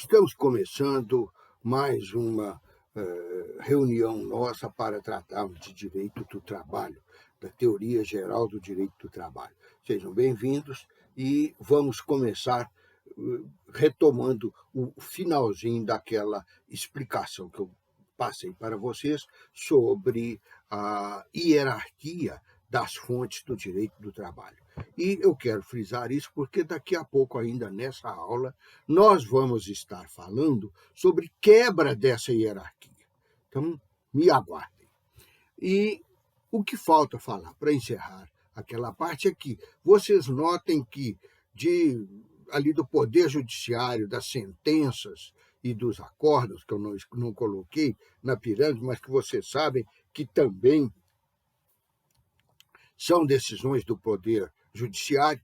Estamos começando mais uma reunião nossa para tratarmos de direito do trabalho, da teoria geral do direito do trabalho. Sejam bem-vindos e vamos começar retomando o finalzinho daquela explicação que eu passei para vocês sobre a hierarquia das fontes do direito do trabalho. E eu quero frisar isso porque daqui a pouco, ainda nessa aula, nós vamos estar falando sobre quebra dessa hierarquia. Então, me aguardem. E o que falta falar para encerrar aquela parte é que vocês notem que ali do Poder Judiciário, das sentenças e dos acordos, que eu não coloquei na pirâmide, mas que vocês sabem que também são decisões do Poder Judiciário,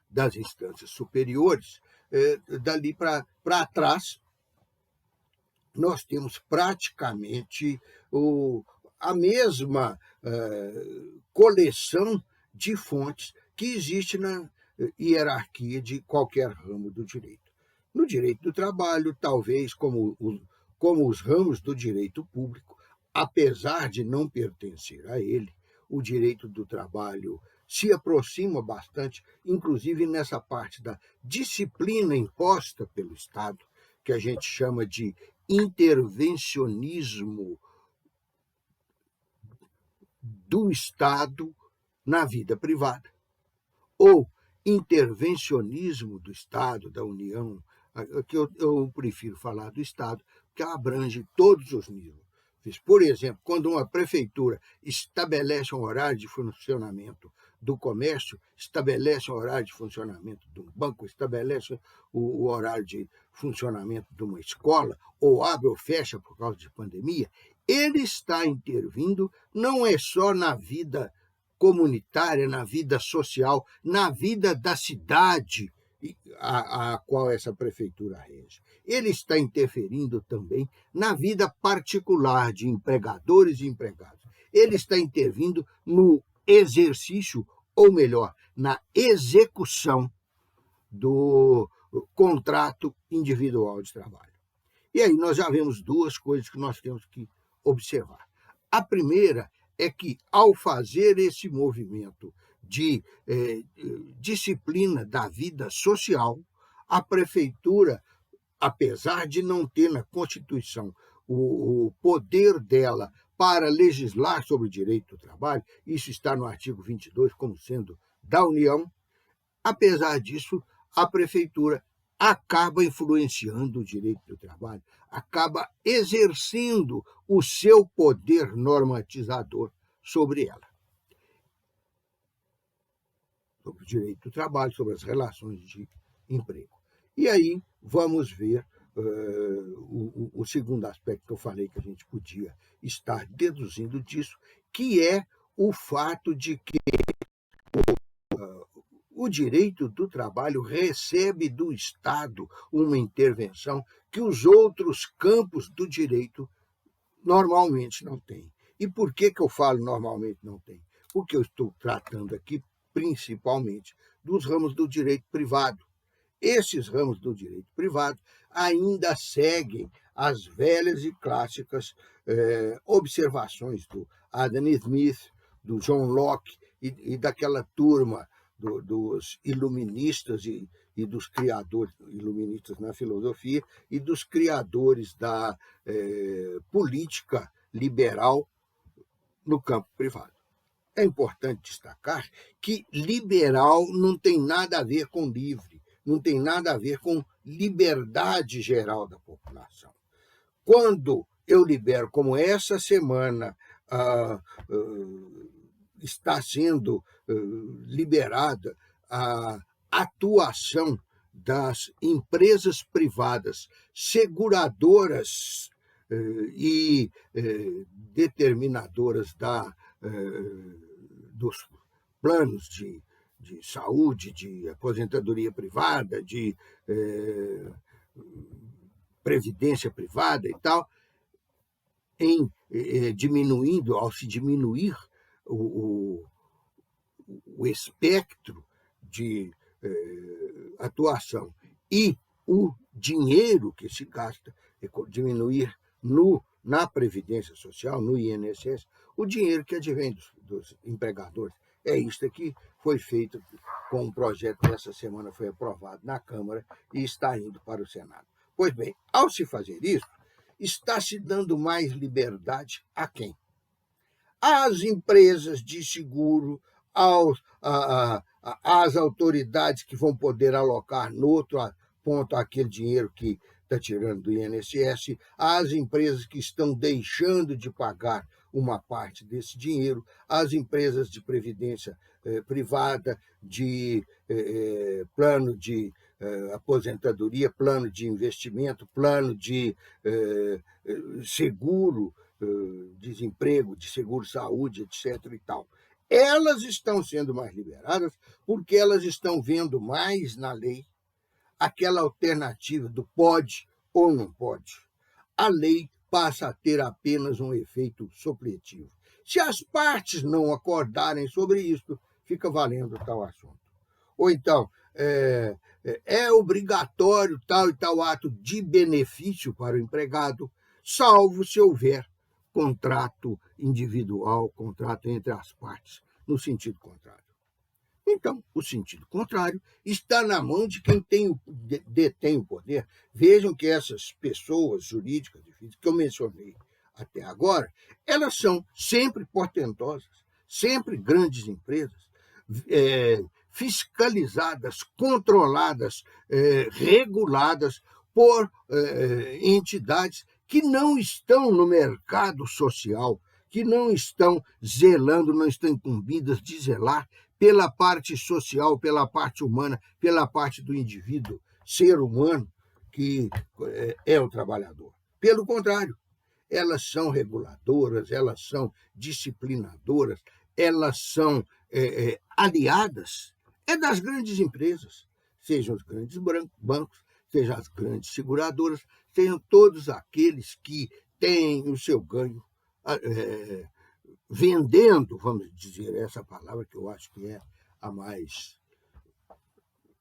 das instâncias superiores, dali para trás, nós temos praticamente a mesma coleção de fontes que existe na hierarquia de qualquer ramo do direito. No direito do trabalho, talvez, como os ramos do direito público, apesar de não pertencer a ele, o direito do trabalho se aproxima bastante, inclusive nessa parte da disciplina imposta pelo Estado, que a gente chama de intervencionismo do Estado na vida privada, ou intervencionismo do Estado, da União, que eu prefiro falar do Estado, que abrange todos os níveis. Por exemplo, quando uma prefeitura estabelece um horário de funcionamento do comércio, estabelece um horário de funcionamento de um banco, estabelece o horário de funcionamento de uma escola, ou abre ou fecha por causa de pandemia, ele está intervindo não é só na vida comunitária, na vida social, na vida da cidade a qual essa prefeitura rege. Ele está interferindo também na vida particular de empregadores e empregados. Ele está intervindo no exercício, ou melhor, na execução do contrato individual de trabalho. E aí nós já vemos duas coisas que nós temos que observar. A primeira é que, ao fazer esse movimento de disciplina da vida social, a prefeitura, apesar de não ter na Constituição o poder dela para legislar sobre o direito do trabalho, isso está no artigo 22 como sendo da União, apesar disso, a prefeitura acaba influenciando o direito do trabalho, acaba exercendo o seu poder normatizador sobre ela, sobre o direito do trabalho, sobre as relações de emprego. E aí vamos ver o segundo aspecto que eu falei que a gente podia estar deduzindo disso, que é o fato de que o direito do trabalho recebe do Estado uma intervenção que os outros campos do direito normalmente não têm. E por que eu falo normalmente não tem? Porque eu estou tratando aqui principalmente dos ramos do direito privado. Esses ramos do direito privado ainda seguem as velhas e clássicas observações do Adam Smith, do John Locke e daquela turma dos iluministas e dos criadores, iluministas na filosofia, e dos criadores da política liberal no campo privado. É importante destacar que liberal não tem nada a ver com livre, não tem nada a ver com liberdade geral da população. Quando eu libero, como essa semana está sendo liberada a atuação das empresas privadas, seguradoras e determinadoras dos planos de saúde, de aposentadoria privada, de previdência privada e tal, ao se diminuir o espectro de atuação e o dinheiro que se gasta, diminuir na Previdência Social, no INSS, o dinheiro que advém dos empregadores. É isto que foi feito com um projeto que essa semana foi aprovado na Câmara e está indo para o Senado. Pois bem, ao se fazer isso, está se dando mais liberdade a quem? Às empresas de seguro, às autoridades que vão poder alocar no outro ponto aquele dinheiro que está tirando do INSS, às empresas que estão deixando de pagar uma parte desse dinheiro, às empresas de previdência privada, de plano de aposentadoria, plano de investimento, plano de seguro, desemprego, de seguro-saúde, etc. e tal. Elas estão sendo mais liberadas porque elas estão vendo mais na lei aquela alternativa do pode ou não pode. A lei passa a ter apenas um efeito supletivo. Se as partes não acordarem sobre isso, fica valendo tal assunto. Ou então, é obrigatório tal e tal ato de benefício para o empregado, salvo se houver contrato individual, contrato entre as partes, no sentido contrário. Então, o sentido contrário está na mão de quem detém o poder. Vejam que essas pessoas jurídicas e físicas que eu mencionei até agora, elas são sempre portentosas, sempre grandes empresas, fiscalizadas, controladas, reguladas por entidades que não estão no mercado social, que não estão zelando, não estão incumbidas de zelar pela parte social, pela parte humana, pela parte do indivíduo, ser humano, que é o trabalhador. Pelo contrário, elas são reguladoras, elas são disciplinadoras, elas são aliadas das grandes empresas, sejam os grandes bancos, sejam as grandes seguradoras, sejam todos aqueles que têm o seu ganho vendendo, vamos dizer essa palavra, que eu acho que é a mais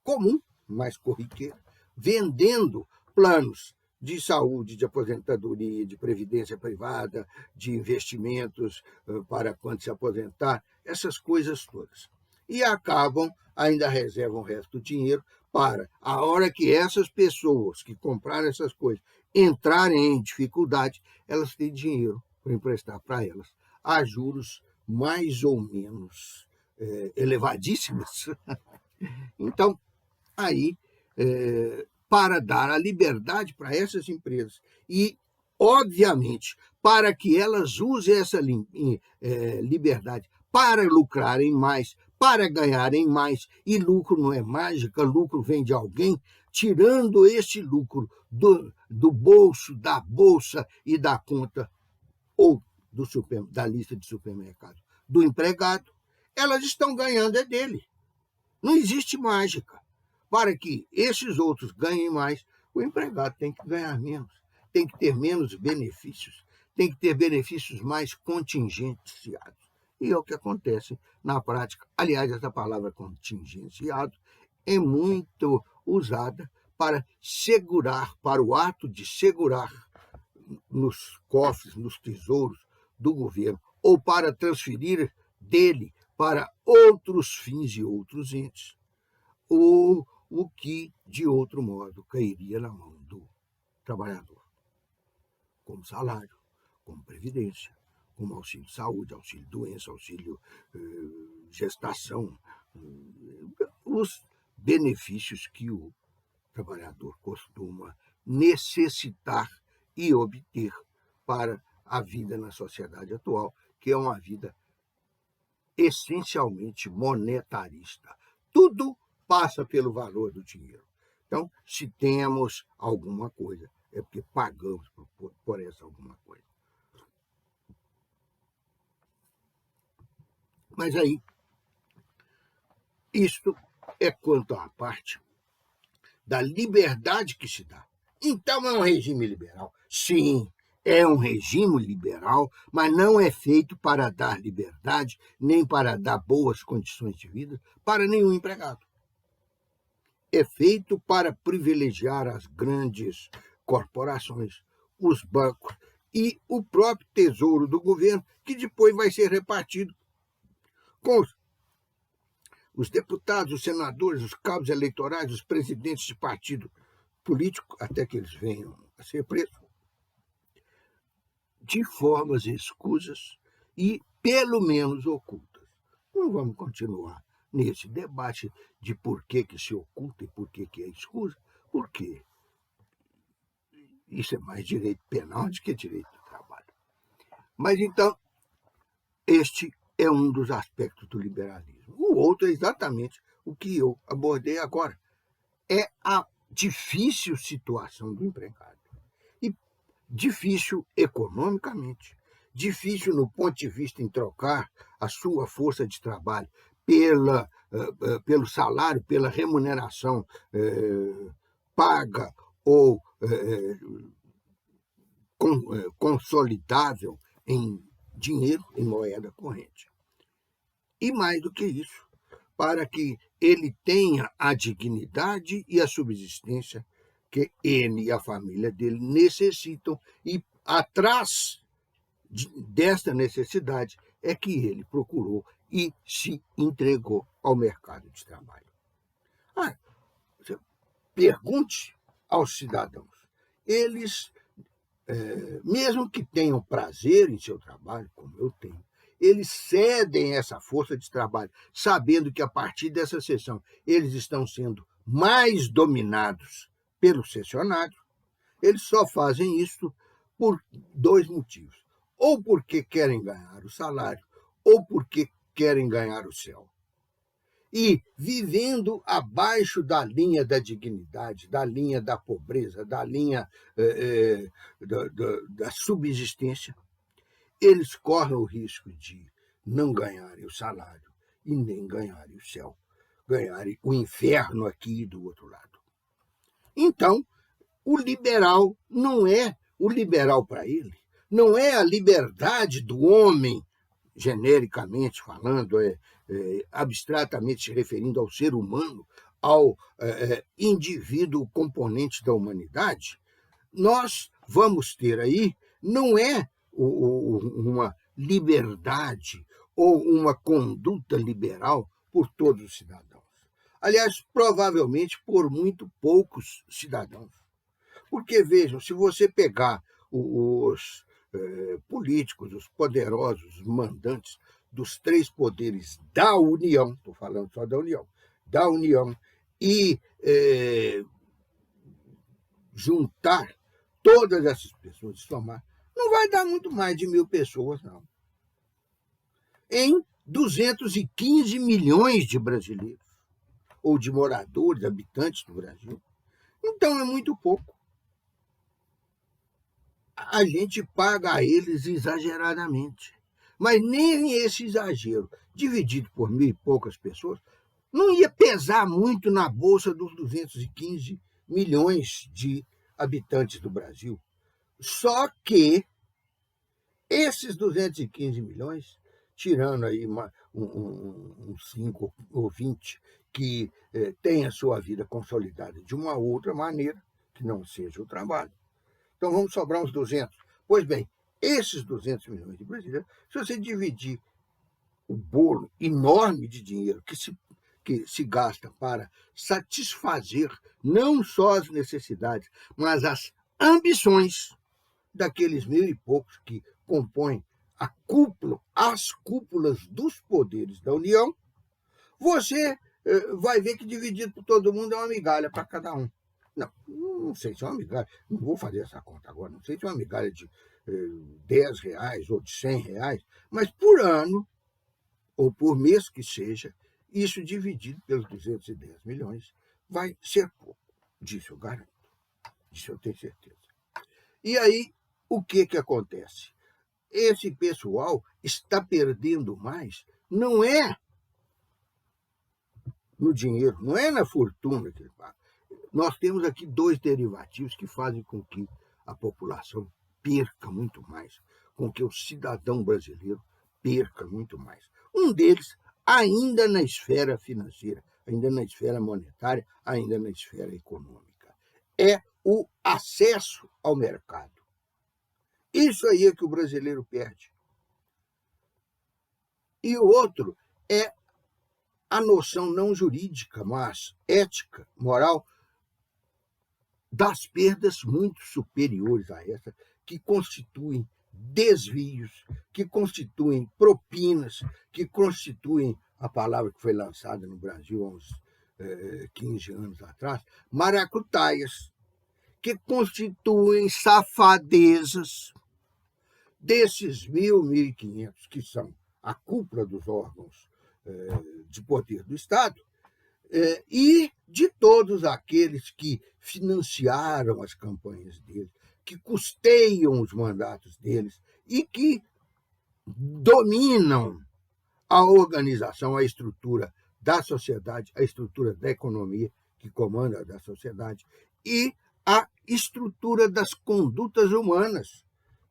comum, mais corriqueira, vendendo planos de saúde, de aposentadoria, de previdência privada, de investimentos para quando se aposentar, essas coisas todas. E acabam, ainda reservam o resto do dinheiro para a hora que essas pessoas que compraram essas coisas entrarem em dificuldade, elas têm dinheiro para emprestar para elas a juros mais ou menos elevadíssimos. Então, aí, para dar a liberdade para essas empresas e, obviamente, para que elas usem essa liberdade para lucrarem mais, para ganharem mais, e lucro não é mágica, lucro vem de alguém, tirando esse lucro do bolso, da bolsa e da conta ou da lista de supermercado do empregado, elas estão ganhando dele. Não existe mágica. Para que esses outros ganhem mais, o empregado tem que ganhar menos, tem que ter menos benefícios, tem que ter benefícios mais contingenciados. E é o que acontece na prática. Aliás, essa palavra contingenciado é muito usada para segurar, para o ato de segurar nos cofres, nos tesouros do governo, ou para transferir dele para outros fins e outros entes, ou o que, de outro modo, cairia na mão do trabalhador, como salário, como previdência, como auxílio saúde, auxílio doença, auxílio gestação, os benefícios que o trabalhador costuma necessitar e obter para a vida na sociedade atual, que é uma vida essencialmente monetarista. Tudo passa pelo valor do dinheiro. Então, se temos alguma coisa, é porque pagamos por essa alguma coisa. Mas aí, isto é quanto à parte da liberdade que se dá. Então, é um regime liberal? Sim, é um regime liberal, mas não é feito para dar liberdade, nem para dar boas condições de vida para nenhum empregado. é feito para privilegiar as grandes corporações, os bancos e o próprio tesouro do governo, que depois vai ser repartido com os deputados, os senadores, os cabos eleitorais, os presidentes de partido político, até que eles venham a ser presos, de formas escusas e, pelo menos, ocultas. Não vamos continuar nesse debate de por que se oculta e por que é escusa, porque isso é mais direito penal do que direito do trabalho. Mas, então, este é um dos aspectos do liberalismo. O outro é exatamente o que eu abordei agora. É a difícil situação do empregado. E difícil economicamente, difícil no ponto de vista em trocar a sua força de trabalho pelo salário, pela remuneração paga ou consolidável em dinheiro, em moeda corrente. E mais do que isso, para que ele tenha a dignidade e a subsistência que ele e a família dele necessitam, e atrás desta necessidade é que ele procurou e se entregou ao mercado de trabalho. Pergunte aos cidadãos. Eles, mesmo que tenham prazer em seu trabalho, como eu tenho, eles cedem essa força de trabalho, sabendo que a partir dessa sessão eles estão sendo mais dominados pelos cessionários. Eles só fazem isso por dois motivos. Ou porque querem ganhar o salário, ou porque querem ganhar o céu. E vivendo abaixo da linha da dignidade, da linha da pobreza, da linha da subsistência, eles correm o risco de não ganharem o salário e nem ganharem o céu, ganharem o inferno aqui do outro lado. Então, o liberal não é o liberal para ele, não é a liberdade do homem, genericamente falando, abstratamente se referindo ao ser humano, ao indivíduo componente da humanidade. Nós vamos ter aí, não é uma liberdade ou uma conduta liberal por todos os cidadãos. Aliás, provavelmente por muito poucos cidadãos. Porque, vejam, se você pegar os políticos, os poderosos, os mandantes dos três poderes da União, estou falando só da União, e juntar todas essas pessoas, somar, não vai dar muito mais de 1.000 pessoas, não. Em 215 milhões de brasileiros, ou de moradores, habitantes do Brasil. Então, é muito pouco. A gente paga a eles exageradamente. Mas nem esse exagero, dividido por 1.000 e poucas pessoas, não ia pesar muito na bolsa dos 215 milhões de habitantes do Brasil. Só que esses 215 milhões, tirando aí uns 5 ou 20 que têm a sua vida consolidada de uma outra maneira, que não seja o trabalho. Então vamos sobrar uns 200. Pois bem, esses 200 milhões de brasileiros, se você dividir o bolo enorme de dinheiro que se gasta para satisfazer não só as necessidades, mas as ambições daqueles 1.000 e poucos que compõem as cúpulas dos poderes da União, você vai ver que dividido por todo mundo é uma migalha para cada um. Não sei se é uma migalha, não vou fazer essa conta agora, não sei se é uma migalha de R$10 ou de R$100, mas por ano, ou por mês que seja, isso dividido pelos 210 milhões vai ser pouco. Disso eu garanto, disso eu tenho certeza. E aí, o que acontece? Esse pessoal está perdendo mais, não é no dinheiro, não é na fortuna que ele paga. Nós temos aqui dois derivativos que fazem com que a população perca muito mais, com que o cidadão brasileiro perca muito mais. Um deles, ainda na esfera financeira, ainda na esfera monetária, ainda na esfera econômica. É o acesso ao mercado. Isso aí é que o brasileiro perde. E o outro é a noção não jurídica, mas ética, moral, das perdas muito superiores a essa, que constituem desvios, que constituem propinas, que constituem a palavra que foi lançada no Brasil há uns 15 anos atrás, maracutaias, que constituem safadezas desses 1.500, que são a cúpula dos órgãos de poder do Estado, e de todos aqueles que financiaram as campanhas deles, que custeiam os mandatos deles e que dominam a organização, a estrutura da sociedade, a estrutura da economia que comanda da sociedade e a estrutura das condutas humanas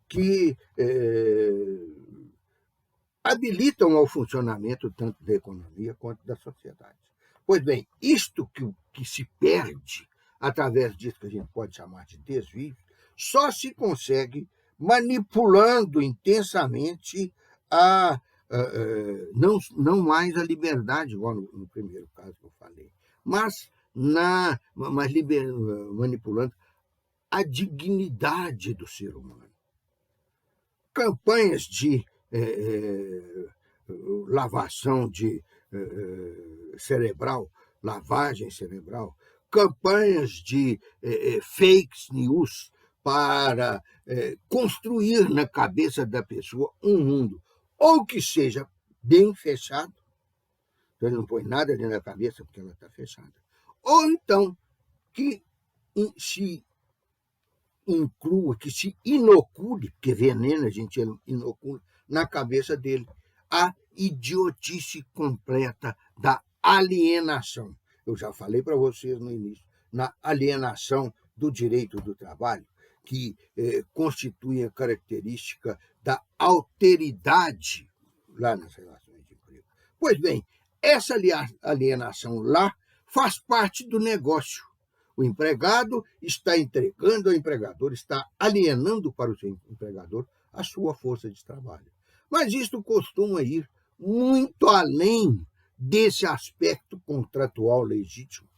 que habilitam ao funcionamento tanto da economia quanto da sociedade. Pois bem, isto que se perde através disso que a gente pode chamar de desvio, só se consegue manipulando intensamente não mais a liberdade, igual no primeiro caso que eu falei, mas manipulando a dignidade do ser humano. Campanhas de lavação cerebral, lavagem cerebral, campanhas de fake news para construir na cabeça da pessoa um mundo, ou que seja bem fechado, então ele não põe nada dentro da cabeça porque ela está fechada, ou então que se inclua, que se inocule, porque veneno a gente inocula na cabeça dele, a idiotice completa da alienação. Eu já falei para vocês no início, na alienação do direito do trabalho, que constitui a característica da alteridade lá nas relações de emprego. Pois bem, essa alienação lá faz parte do negócio. O empregado está entregando ao empregador, está alienando para o seu empregador a sua força de trabalho. Mas isto costuma ir muito além desse aspecto contratual legítimo.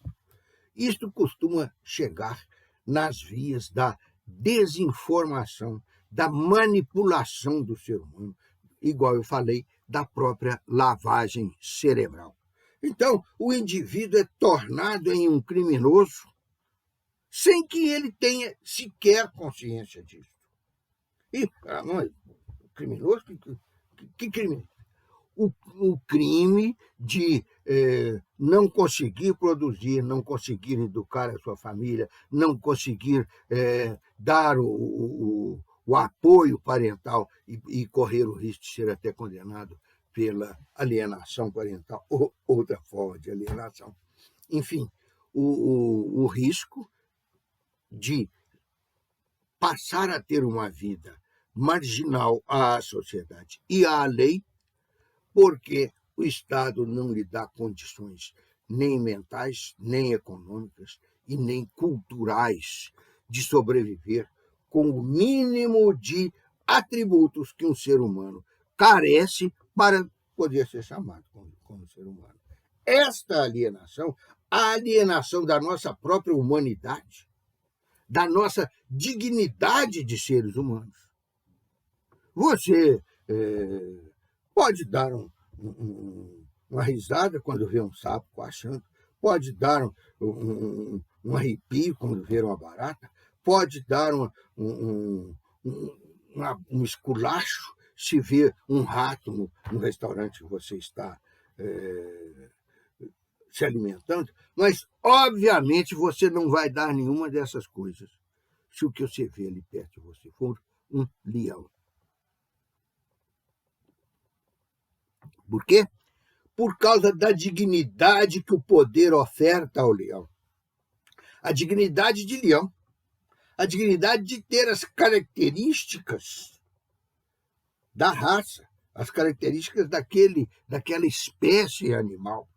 Isto costuma chegar nas vias da desinformação, da manipulação do ser humano, igual eu falei, da própria lavagem cerebral. Então, o indivíduo é tornado em um criminoso sem que ele tenha sequer consciência disso. E, criminoso? Que crime? O crime de não conseguir produzir, não conseguir educar a sua família, não conseguir dar o apoio parental e correr o risco de ser até condenado pela alienação parental ou outra forma de alienação. Enfim, o risco de passar a ter uma vida marginal à sociedade e à lei, porque o Estado não lhe dá condições nem mentais, nem econômicas e nem culturais de sobreviver com o mínimo de atributos que um ser humano carece para poder ser chamado como ser humano. Esta alienação, a alienação da nossa própria humanidade, da nossa dignidade de seres humanos. Você pode dar uma risada quando vê um sapo coachando, pode dar um arrepio quando vê uma barata, pode dar um esculacho se vê um rato no restaurante que você está se alimentando, mas, obviamente, você não vai dar nenhuma dessas coisas se o que você vê ali perto de você for um leão. Por quê? Por causa da dignidade que o poder oferta ao leão. A dignidade de leão, a dignidade de ter as características da raça, as características daquela espécie animal.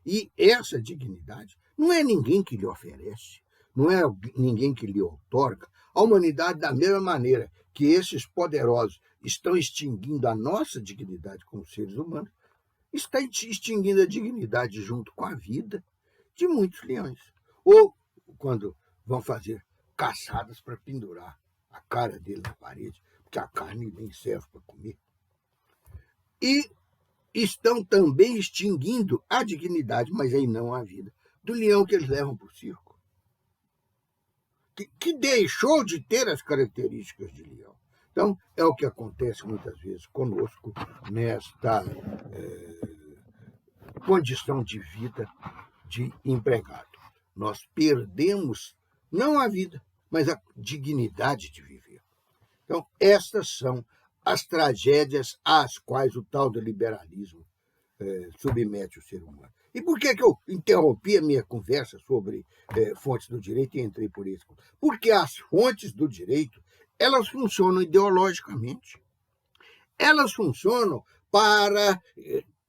E essa dignidade não é ninguém que lhe oferece, não é ninguém que lhe outorga. A humanidade, da mesma maneira que esses poderosos estão extinguindo a nossa dignidade como seres humanos, está extinguindo a dignidade junto com a vida de muitos leões. Ou quando vão fazer caçadas para pendurar a cara dele na parede, porque a carne nem serve para comer. E estão também extinguindo a dignidade, mas aí não a vida, do leão que eles levam para o circo, que deixou de ter as características de leão. Então, é o que acontece muitas vezes conosco nesta condição de vida de empregado. Nós perdemos não a vida, mas a dignidade de viver. Então, estas são as tragédias às quais o tal do liberalismo submete o ser humano. E por que eu interrompi a minha conversa sobre fontes do direito e entrei por isso? Porque as fontes do direito, elas funcionam ideologicamente. Elas funcionam para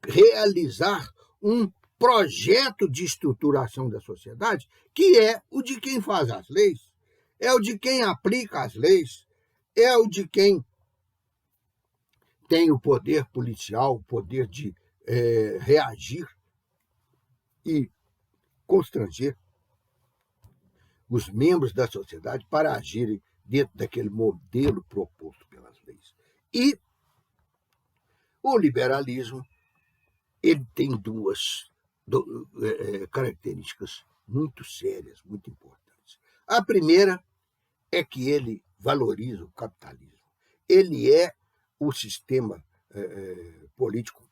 realizar um projeto de estruturação da sociedade, que é o de quem faz as leis, é o de quem aplica as leis, é o de quem tem o poder policial, o poder de reagir e constranger os membros da sociedade para agirem dentro daquele modelo proposto pelas leis. E o liberalismo, ele tem duas características muito sérias, muito importantes. A primeira é que ele valoriza o capitalismo. Ele é o sistema político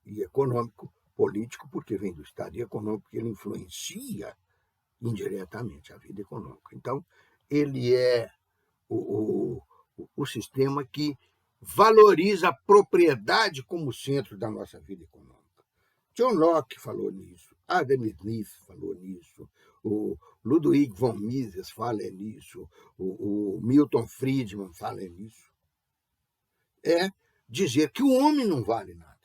e econômico, político porque vem do Estado, e econômico porque ele influencia indiretamente a vida econômica. Então, ele é o sistema que valoriza a propriedade como centro da nossa vida econômica. John Locke falou nisso, Adam Smith falou nisso, o Ludwig von Mises fala nisso, o Milton Friedman fala nisso. É dizer que o homem não vale nada,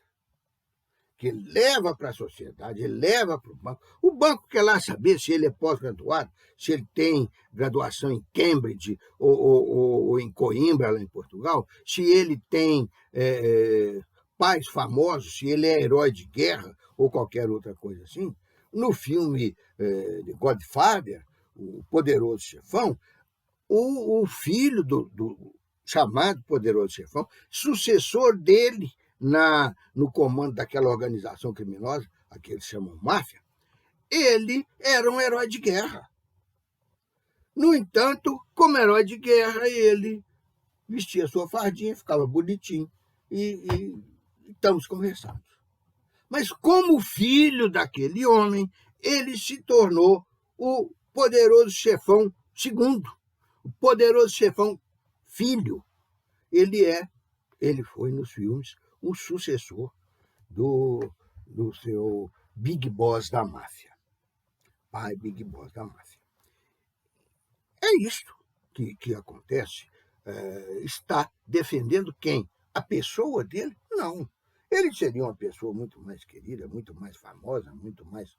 que ele leva para a sociedade, ele leva para o banco. O banco quer lá saber se ele é pós-graduado, se ele tem graduação em Cambridge ou em Coimbra, lá em Portugal, se ele tem pais famosos, se ele é herói de guerra ou qualquer outra coisa assim. No filme The Godfather, o Poderoso Chefão, o filho do chamado Poderoso Chefão, sucessor dele no comando daquela organização criminosa, a que eles chamam máfia, ele era um herói de guerra. No entanto, como herói de guerra, ele vestia sua fardinha, ficava bonitinho e estamos conversando. Mas como filho daquele homem, ele se tornou o Poderoso Chefão segundo, o Poderoso Chefão filho. Ele foi nos filmes o sucessor do seu Big Boss da máfia. Pai Big Boss da máfia. É isto que acontece. Está defendendo quem? A pessoa dele? Não. Ele seria uma pessoa muito mais querida, muito mais famosa, muito mais...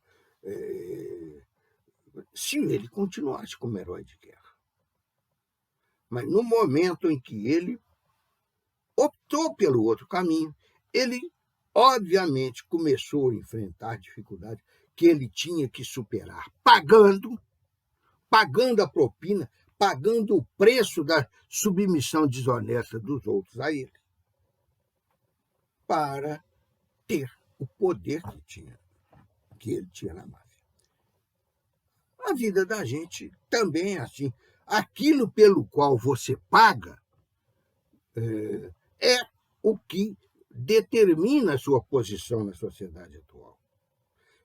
se ele continuasse como herói de guerra. Mas no momento em que ele optou pelo outro caminho, ele, obviamente, começou a enfrentar dificuldades que ele tinha que superar, pagando a propina, pagando o preço da submissão desonesta dos outros a ele, para ter o poder que ele tinha na máfia. A vida da gente também é assim. Aquilo pelo qual você paga é o que determina a sua posição na sociedade atual.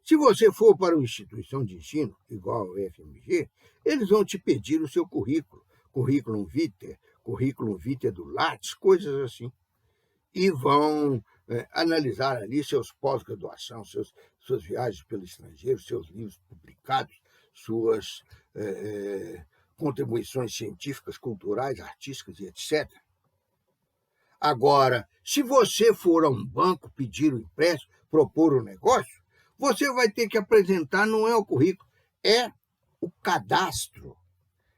Se você for para uma instituição de ensino, igual ao FMG, eles vão te pedir o seu currículo vitae do Lattes, coisas assim. E vão analisar ali seus pós-graduação, suas viagens pelo estrangeiro, seus livros publicados, suas contribuições científicas, culturais, artísticas e etc. Agora, se você for a um banco pedir um empréstimo, propor um negócio, você vai ter que apresentar, não é o currículo, é o cadastro,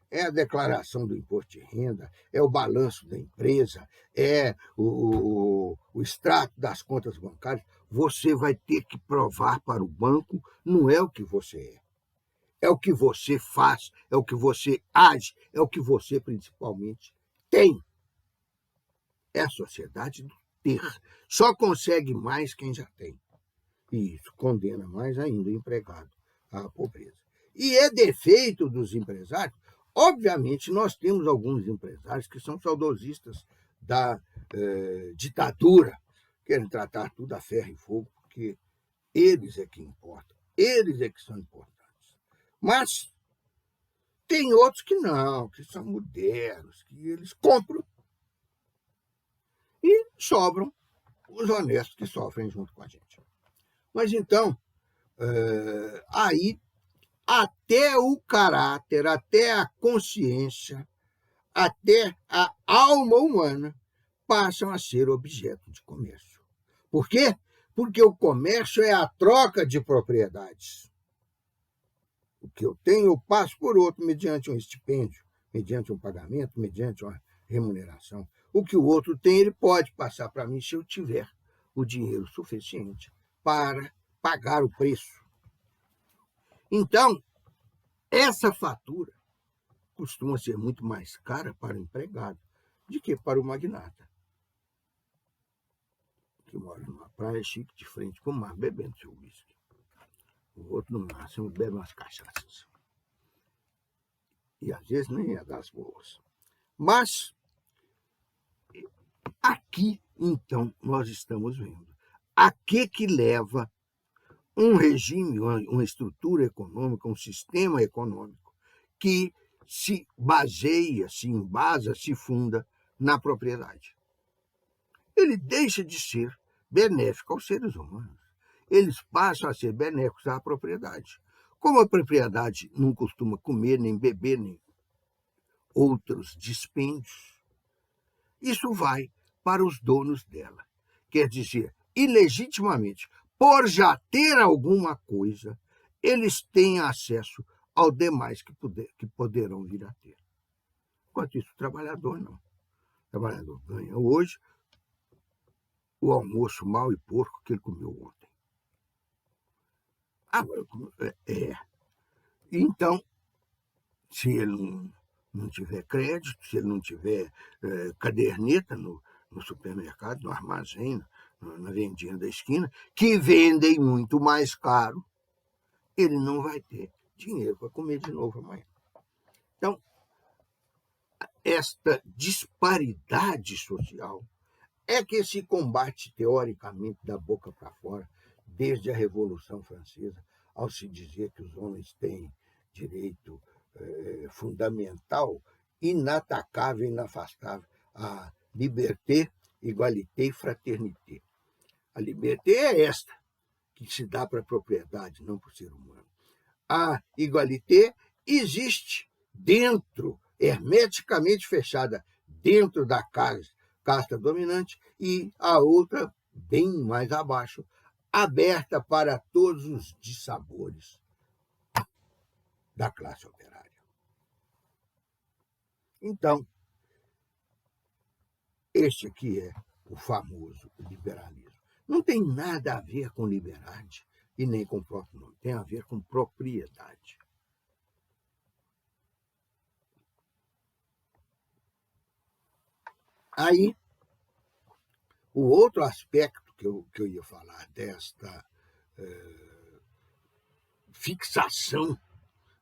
é a declaração do imposto de renda, é o balanço da empresa, é o extrato das contas bancárias. Você vai ter que provar para o banco, não é o que você é o que você faz, é o que você age, é o que você principalmente tem. É a sociedade do ter. Só consegue mais quem já tem. E isso condena mais ainda o empregado à pobreza. E é defeito dos empresários. Obviamente, nós temos alguns empresários que são saudosistas da ditadura, querem tratar tudo a ferro e fogo, porque eles é que importam, eles é que são importantes. Mas tem outros que não, que são modernos, que eles compram e sobram os honestos que sofrem junto com a gente. Mas então, aí até o caráter, até a consciência, até a alma humana passam a ser objeto de comércio. Por quê? Porque o comércio é a troca de propriedades. O que eu tenho, eu passo por outro mediante um estipêndio, mediante um pagamento, mediante uma remuneração. O que o outro tem, ele pode passar para mim se eu tiver o dinheiro suficiente para pagar o preço. Então, essa fatura costuma ser muito mais cara para o empregado do que para o magnata, que mora numa praia chique de frente para o mar, bebendo seu uísque. O outro, no máximo, bebe umas cachaças. E às vezes nem é das boas. Mas aqui, então, nós estamos vendo a que leva um regime, uma estrutura econômica, um sistema econômico que se baseia, se embasa, se funda na propriedade. Ele deixa de ser benéfico aos seres humanos. Eles passam a ser benéficos à propriedade. Como a propriedade não costuma comer, nem beber, nem outros dispêndios, isso vai para os donos dela. Quer dizer, ilegitimamente, por já ter alguma coisa, eles têm acesso ao demais que poderão vir a ter. Enquanto isso, o trabalhador não. O trabalhador ganha hoje o almoço mal e porco que ele comeu ontem. Então, se ele não tiver crédito, se ele não tiver caderneta no supermercado, no armazém, na vendinha da esquina, que vendem muito mais caro, ele não vai ter dinheiro para comer de novo amanhã. Então, esta disparidade social é que se combate teoricamente da boca para fora, desde a Revolução Francesa, ao se dizer que os homens têm direito fundamental, inatacável, inafastável, à liberté, égalité e fraternité. A liberté é esta, que se dá para a propriedade, não para o ser humano. A égalité existe dentro, hermeticamente fechada, dentro da casta dominante, e a outra, bem mais abaixo, aberta para todos os dissabores da classe operária. Então, este aqui é o famoso liberalismo. Não tem nada a ver com liberdade e nem com o próprio nome, tem a ver com propriedade. Aí, o outro aspecto que eu ia falar desta fixação,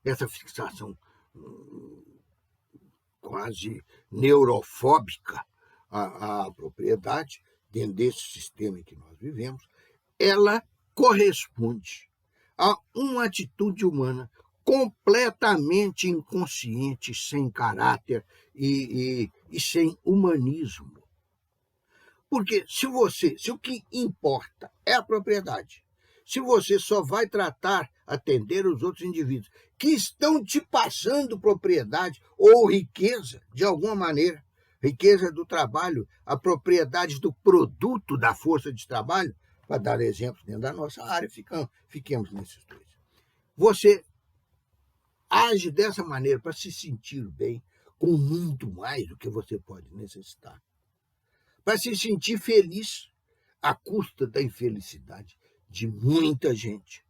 essa fixação quase neurofóbica à propriedade, dentro desse sistema em que nós vivemos, ela corresponde a uma atitude humana completamente inconsciente, sem caráter e sem humanismo. Porque se o que importa é a propriedade, se você só vai atender os outros indivíduos que estão te passando propriedade ou riqueza, de alguma maneira, riqueza do trabalho, a propriedade do produto da força de trabalho, para dar exemplos dentro da nossa área, fiquemos nesses dois. Você age dessa maneira para se sentir bem com muito mais do que você pode necessitar, para se sentir feliz à custa da infelicidade de muita gente,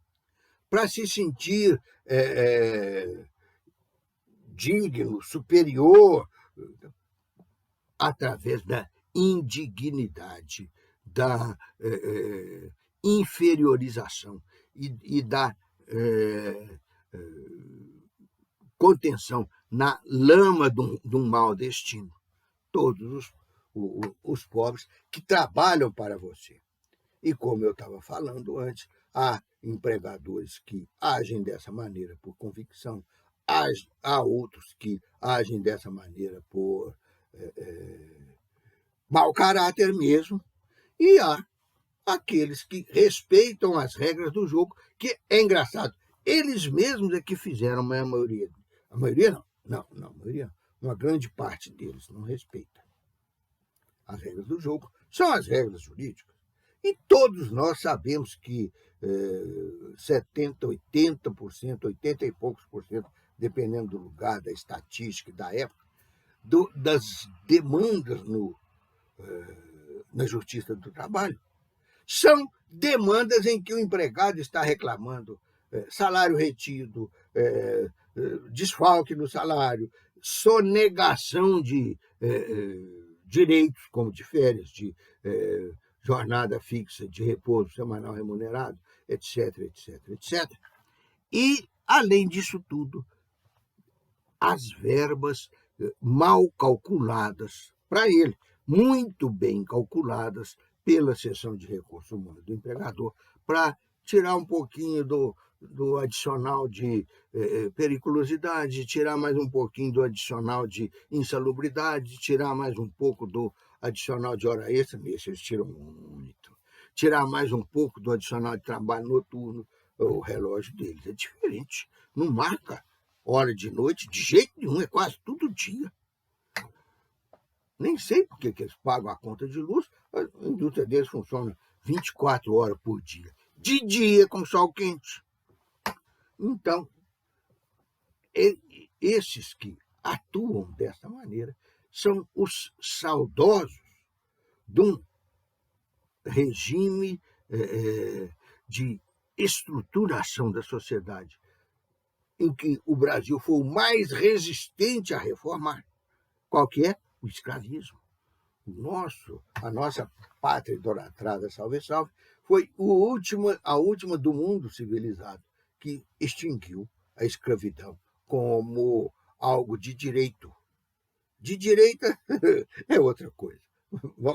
para se sentir digno, superior, através da indignidade, da inferiorização e da contenção na lama de um mau destino. Todos os pobres que trabalham para você. E como eu estava falando antes, há empregadores que agem dessa maneira por convicção, há outros que agem dessa maneira por mau caráter mesmo, e há aqueles que respeitam as regras do jogo, que é engraçado, eles mesmos é que fizeram, mas a maioria não, a maioria, uma grande parte deles não respeita as regras do jogo, são as regras jurídicas. E todos nós sabemos que 70%, 80%, 80 e poucos por cento, dependendo do lugar, da estatística e da época, das demandas na Justiça do Trabalho, são demandas em que o empregado está reclamando salário retido, desfalque no salário, sonegação de direitos, como de férias, de jornada fixa, de repouso semanal remunerado, etc, etc, etc. E, além disso tudo, as verbas mal calculadas para ele, muito bem calculadas pela seção de recursos humanos do empregador, para tirar um pouquinho do adicional de periculosidade, tirar mais um pouquinho do adicional de insalubridade, tirar mais um pouco do adicional de hora extra, nesse eles tiram muito, tirar mais um pouco do adicional de trabalho noturno. O relógio deles é diferente, não marca hora de noite de jeito nenhum, é quase todo dia. Nem sei por que eles pagam a conta de luz, a indústria deles funciona 24 horas por dia, de dia com sol quente. Então, esses que atuam dessa maneira são os saudosos de um regime de estruturação da sociedade, em que o Brasil foi o mais resistente a reformar. Qual que é? O escravismo. A nossa pátria idolatrada, salve, salve, foi a última do mundo civilizado que extinguiu a escravidão como algo de direito. De direita é outra coisa.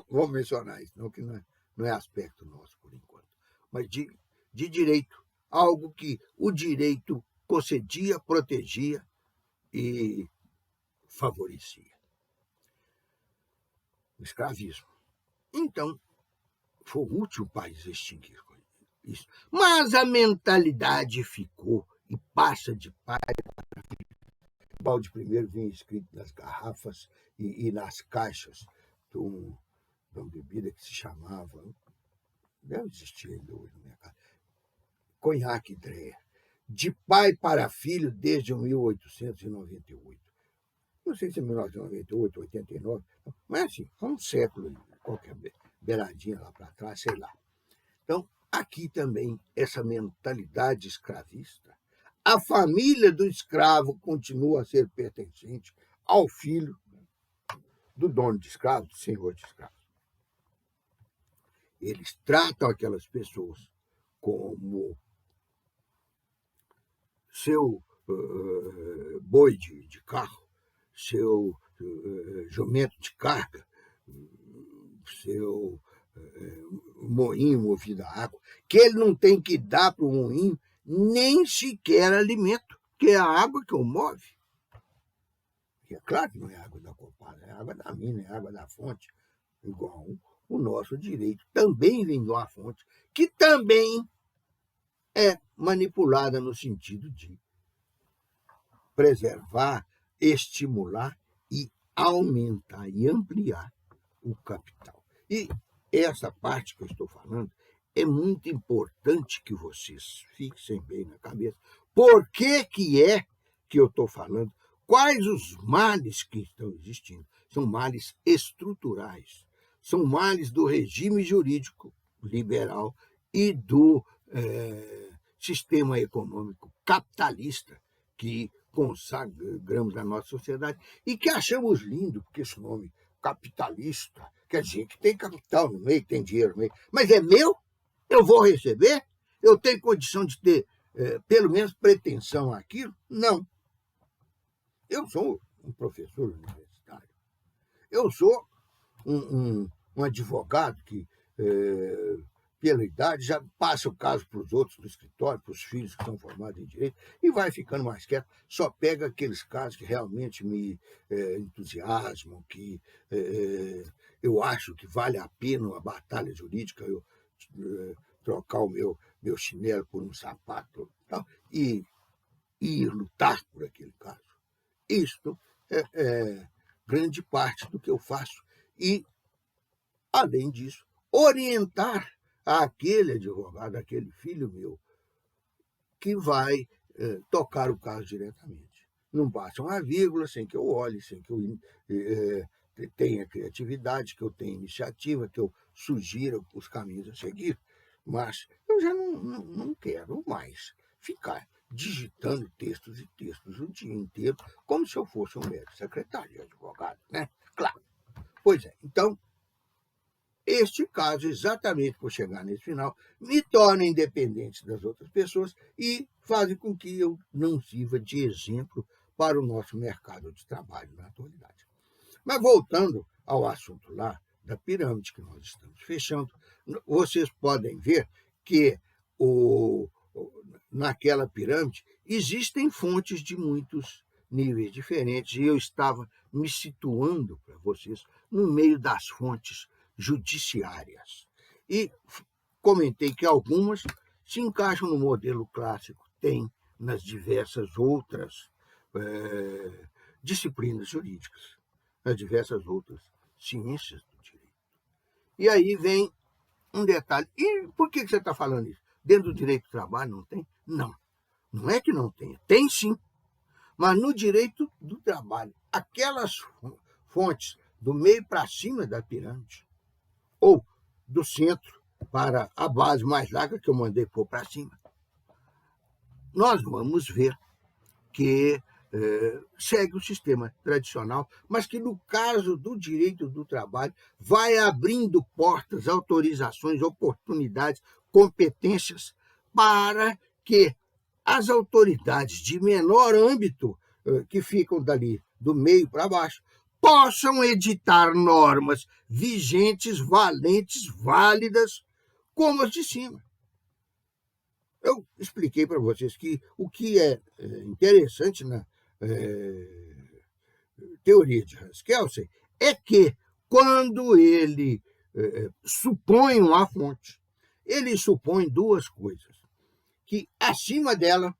Vamos mencionar isso, não, que não é aspecto nosso por enquanto. Mas de direito, algo que o direito concedia, protegia e favorecia. O escravismo. Então, foi útil o país extinguir isso. Mas a mentalidade ficou e passa de pai para filho. O balde primeiro vinha escrito nas garrafas e nas caixas de uma bebida que se chamava, deve existir ainda hoje no mercado, conhaque Dreher. De pai para filho desde 1898. Não sei se é 1998, 89, mas assim, há um século, qualquer beiradinha lá para trás, sei lá. Então, aqui também, essa mentalidade escravista, a família do escravo continua a ser pertencente ao filho do dono de escravos, do senhor de escravos. Eles tratam aquelas pessoas como seu boi de carro, seu jumento de carga, seu moinho movido a água, que ele não tem que dar para o moinho nem sequer alimento, que é a água que o move. E é claro que não é água da copada, é água da mina, é água da fonte, igual o nosso direito também vem de uma fonte, que também é manipulada no sentido de preservar, estimular e aumentar e ampliar o capital. E essa parte que eu estou falando é muito importante que vocês fixem bem na cabeça. Por que é que eu estou falando? Quais os males que estão existindo? São males estruturais, são males do regime jurídico liberal e do sistema econômico capitalista que consagramos na nossa sociedade e que achamos lindo, porque esse nome capitalista quer dizer que tem capital no meio, tem dinheiro no meio, mas é meu? Eu vou receber? Eu tenho condição de ter, pelo menos, pretensão àquilo? Não. Eu sou um professor universitário. Eu sou um advogado que, pela idade, já passa o caso para os outros do escritório, para os filhos que são formados em direito, e vai ficando mais quieto. Só pega aqueles casos que realmente me entusiasmam, que eu acho que vale a pena a batalha jurídica, eu trocar o meu chinelo por um sapato tal, e ir lutar por aquele caso. Isto é grande parte do que eu faço. E, além disso, orientar aquele advogado, aquele filho meu, que vai tocar o caso diretamente. Não basta uma vírgula sem que eu olhe, sem que eu tenha criatividade, que eu tenha iniciativa, que eu sugira os caminhos a seguir. Mas eu já não quero mais ficar digitando textos e textos o dia inteiro, como se eu fosse um mero secretário de advogado, né? Claro. Pois é. Então, este caso, exatamente por chegar nesse final, me torna independente das outras pessoas e faz com que eu não sirva de exemplo para o nosso mercado de trabalho na atualidade. Mas voltando ao assunto lá da pirâmide que nós estamos fechando, vocês podem ver que naquela pirâmide existem fontes de muitos níveis diferentes e eu estava me situando para vocês no meio das fontes judiciárias. E comentei que algumas se encaixam no modelo clássico, tem nas diversas outras disciplinas jurídicas, nas diversas outras ciências do direito. E aí vem um detalhe. E por que você está falando isso? Dentro do direito do trabalho não tem? Não. Não é que não tenha. Tem sim. Mas no direito do trabalho, aquelas fontes do meio para cima da pirâmide, ou do centro para a base mais larga que eu mandei pôr para cima, nós vamos ver que segue o sistema tradicional, mas que no caso do direito do trabalho vai abrindo portas, autorizações, oportunidades, competências para que as autoridades de menor âmbito, que ficam dali do meio para baixo, possam editar normas vigentes, valentes, válidas, como as de cima. Eu expliquei para vocês que o que é interessante na teoria de Hans Kelsen é que, quando ele supõe uma fonte, ele supõe duas coisas: que acima dela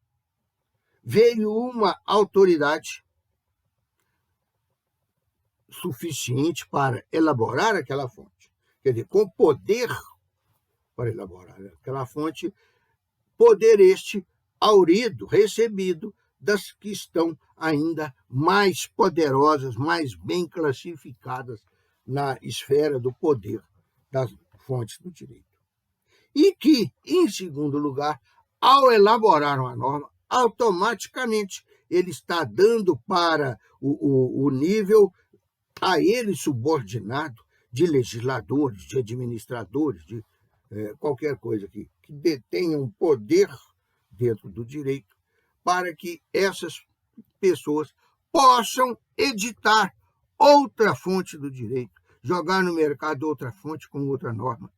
veio uma autoridade suficiente para elaborar aquela fonte, quer dizer, com poder para elaborar aquela fonte, poder este aurido, recebido das que estão ainda mais poderosas, mais bem classificadas na esfera do poder das fontes do direito. E que, em segundo lugar, ao elaborar uma norma, automaticamente ele está dando para o nível a ele subordinado de legisladores, de administradores, de qualquer coisa que detenha um poder dentro do direito, para que essas pessoas possam editar outra fonte do direito, jogar no mercado outra fonte com outra norma,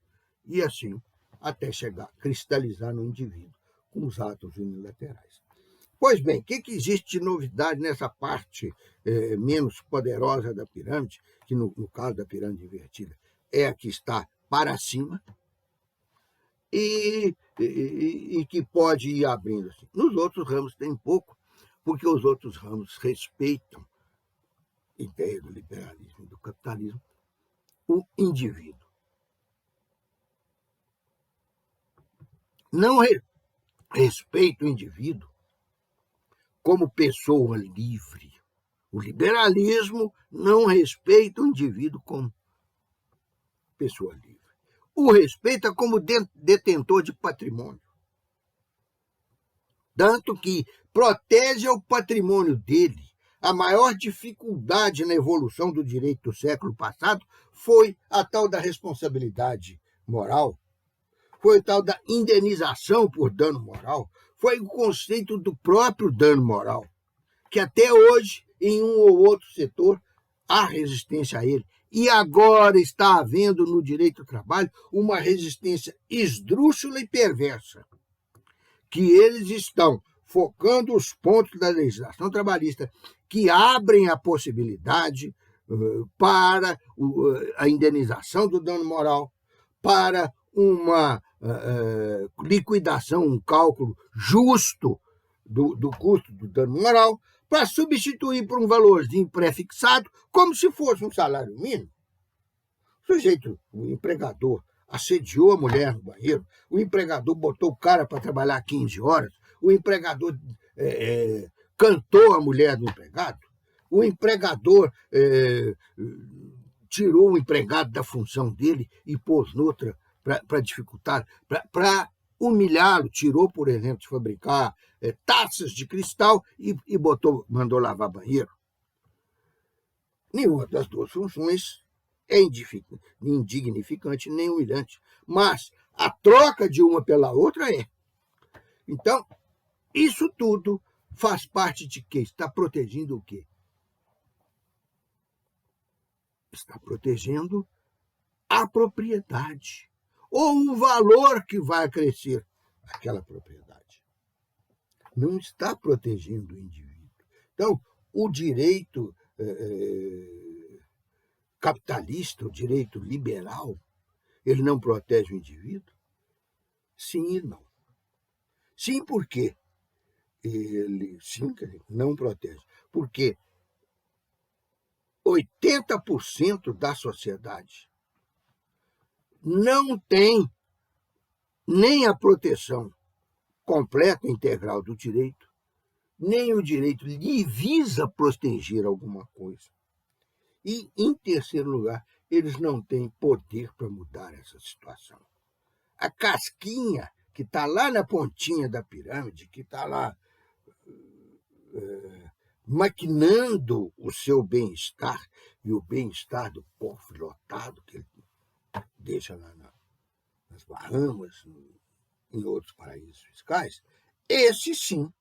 e assim até chegar, cristalizar no indivíduo com os atos unilaterais. Pois bem, o que existe de novidade nessa parte menos poderosa da pirâmide, que no caso da pirâmide invertida é a que está para cima, e que pode ir abrindo assim. Nos outros ramos tem pouco, porque os outros ramos respeitam ideia do liberalismo e do capitalismo, o indivíduo. Não respeita o indivíduo como pessoa livre. O liberalismo não respeita o indivíduo como pessoa livre. O respeita como detentor de patrimônio. Tanto que protege o patrimônio dele. A maior dificuldade na evolução do direito do século passado foi a tal da responsabilidade moral, foi o tal da indenização por dano moral, foi o conceito do próprio dano moral, que até hoje, em um ou outro setor, há resistência a ele. E agora está havendo no direito do trabalho uma resistência esdrúxula e perversa, que eles estão focando os pontos da legislação trabalhista que abrem a possibilidade para a indenização do dano moral, para uma liquidação, um cálculo justo do custo do dano moral, para substituir por um valorzinho pré-fixado, como se fosse um salário mínimo. O sujeito, o empregador, assediou a mulher no banheiro, o empregador botou o cara para trabalhar 15 horas, o empregador cantou a mulher do empregado, o empregador tirou o empregado da função dele e pôs noutra para dificultar, para humilhá-lo, tirou, por exemplo, de fabricar taças de cristal e mandou lavar banheiro. Nenhuma das duas funções é indignificante nem humilhante, mas a troca de uma pela outra é. Então, isso tudo faz parte de quê? Está protegendo o quê? Está protegendo a propriedade, ou o valor que vai crescer aquela propriedade. Não está protegendo o indivíduo. Então, o direito capitalista, o direito liberal, ele não protege o indivíduo? Sim e não. Sim, por quê? Ele não protege. Porque 80% da sociedade não tem nem a proteção completa e integral do direito, nem o direito lhe visa proteger alguma coisa. E, em terceiro lugar, eles não têm poder para mudar essa situação. A casquinha que está lá na pontinha da pirâmide, que está lá maquinando o seu bem-estar e o bem-estar do cofre lotado que ele deixa lá nas Bahamas, em outros paraísos fiscais, esse sim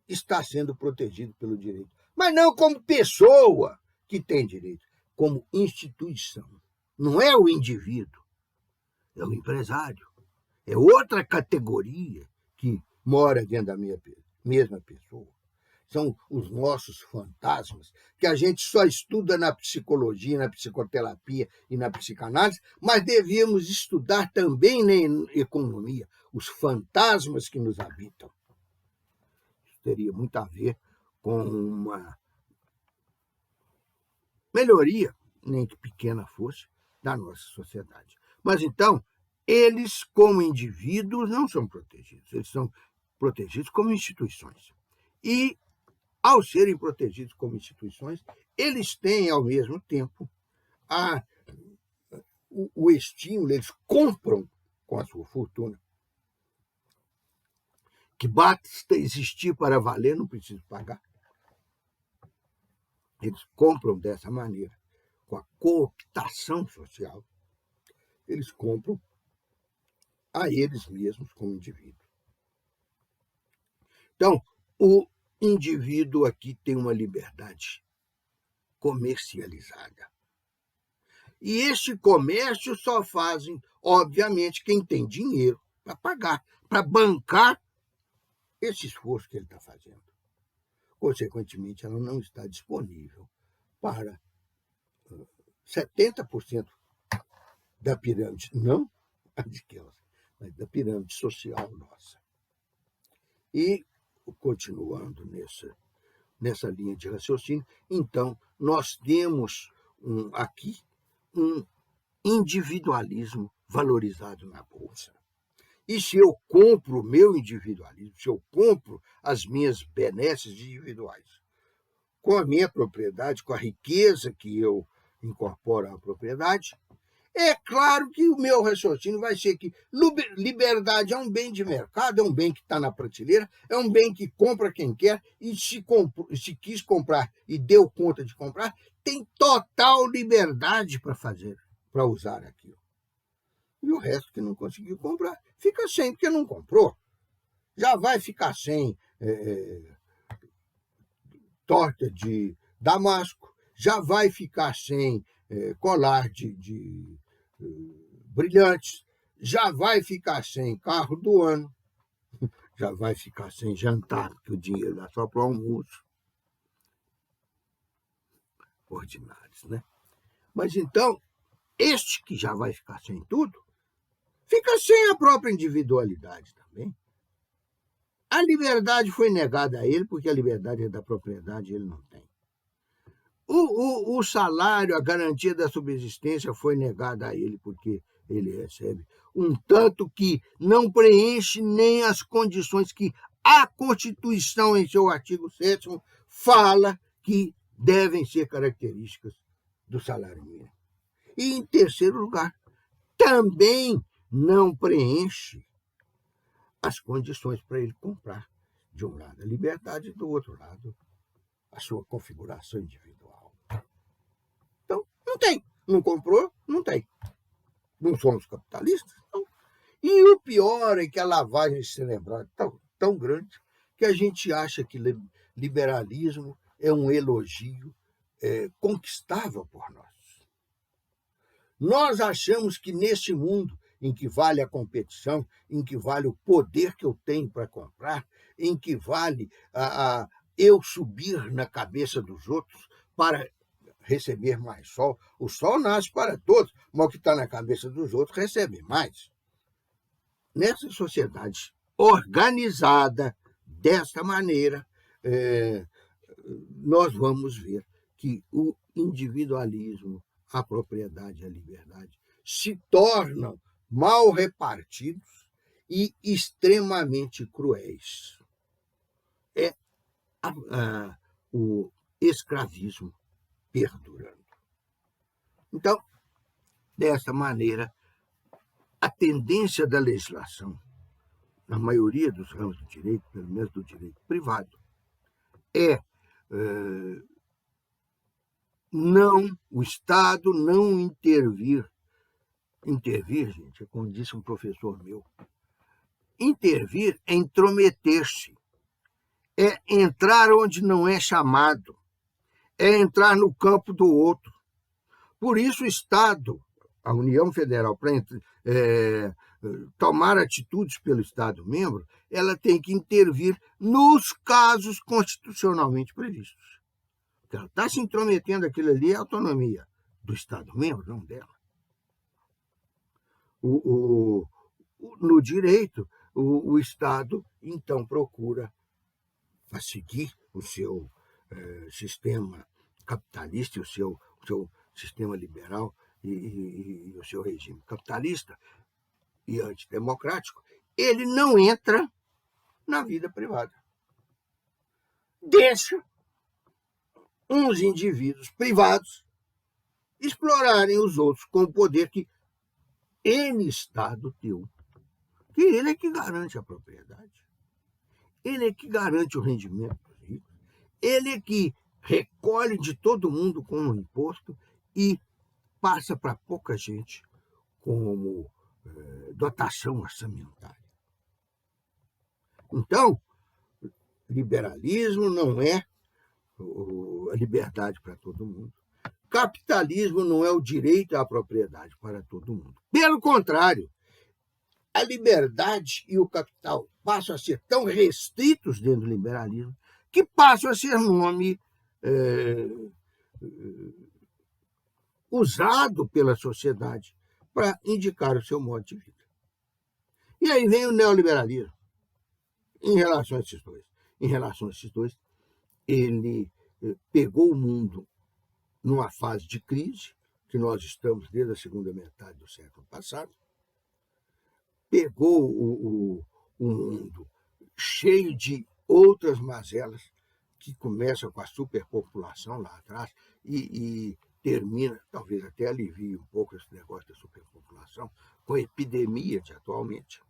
está sendo protegido pelo direito. Mas não como pessoa que tem direito, como instituição. Não é o indivíduo, é o empresário. É outra categoria que mora dentro da mesma pessoa. São os nossos fantasmas, que a gente só estuda na psicologia, na psicoterapia e na psicanálise, mas devíamos estudar também na economia, os fantasmas que nos habitam. Isso teria muito a ver com uma melhoria, nem que pequena fosse, da nossa sociedade. Mas então, eles, como indivíduos, não são protegidos, eles são protegidos como instituições. E, ao serem protegidos como instituições, eles têm, ao mesmo tempo, o estímulo, eles compram com a sua fortuna. Que basta existir para valer, não preciso pagar. Eles compram dessa maneira, com a cooptação social, eles compram a eles mesmos como indivíduo. Então, o indivíduo aqui tem uma liberdade comercializada. E este comércio só fazem, obviamente, quem tem dinheiro para pagar, para bancar esse esforço que ele está fazendo. Consequentemente, ela não está disponível para 70% da pirâmide, não a de Kelsen, mas da pirâmide social nossa. E, continuando nessa linha de raciocínio, então nós temos aqui um individualismo valorizado na Bolsa. E se eu compro o meu individualismo, se eu compro as minhas benesses individuais, com a minha propriedade, com a riqueza que eu incorporo à propriedade, é claro que o meu raciocínio vai ser que liberdade é um bem de mercado, é um bem que está na prateleira, é um bem que compra quem quer, e se quis comprar e deu conta de comprar, tem total liberdade para fazer, para usar aquilo. E o resto que não conseguiu comprar, fica sem, porque não comprou. Já vai ficar sem torta de damasco, já vai ficar sem colar de brilhantes, já vai ficar sem carro do ano, já vai ficar sem jantar, porque o dinheiro dá só para o almoço. Ordinários, né? Mas então, este que já vai ficar sem tudo, fica sem a própria individualidade também. A liberdade foi negada a ele, porque a liberdade é da propriedade, ele não tem. O salário, a garantia da subsistência foi negada a ele, porque ele recebe um tanto que não preenche nem as condições que a Constituição, em seu artigo 7º, fala que devem ser características do salário mínimo. E, em terceiro lugar, também não preenche as condições para ele comprar, de um lado a liberdade, do outro lado a sua configuração individual. Então, não tem. Não comprou, não tem. Não somos capitalistas, não. E o pior é que a lavagem cerebral é tão grande que a gente acha que liberalismo é um elogio conquistável por nós. Nós achamos que nesse mundo em que vale a competição, em que vale o poder que eu tenho para comprar, em que vale eu subir na cabeça dos outros para receber mais sol. O sol nasce para todos, mas o que está na cabeça dos outros recebe mais. Nessa sociedade organizada desta maneira, nós vamos ver que o individualismo, a propriedade e a liberdade se tornam mal repartidos e extremamente cruéis. É o escravismo perdurando. Então, dessa maneira, a tendência da legislação, na maioria dos ramos do direito, pelo menos do direito privado, é o Estado não intervir. Intervir, gente, é como disse um professor meu. Intervir é intrometer-se, é entrar onde não é chamado, é entrar no campo do outro. Por isso o Estado, a União Federal, para tomar atitudes pelo Estado-membro, ela tem que intervir nos casos constitucionalmente previstos. Porque ela está se intrometendo, aquilo ali é a autonomia do Estado-membro, não dela. No direito, o Estado, então, procura seguir o seu sistema capitalista, o seu sistema liberal e o seu regime capitalista e antidemocrático. Ele não entra na vida privada. Deixa uns indivíduos privados explorarem os outros com o poder que ele, Estado, deu. Que ele é que garante a propriedade. Ele é que garante o rendimento dos ricos. Ele é que recolhe de todo mundo como imposto e passa para pouca gente como dotação orçamentária. Então, liberalismo não é a liberdade para todo mundo. Capitalismo não é o direito à propriedade para todo mundo. Pelo contrário, a liberdade e o capital passam a ser tão restritos dentro do liberalismo que passam a ser nome usado pela sociedade para indicar o seu modo de vida. E aí vem o neoliberalismo em relação a esses dois. Em relação a esses dois, ele pegou o mundo numa fase de crise, que nós estamos desde a segunda metade do século passado, pegou o mundo cheio de outras mazelas, que começam com a superpopulação lá atrás e termina, talvez até alivie um pouco esse negócio da superpopulação, com a epidemia de atualmente.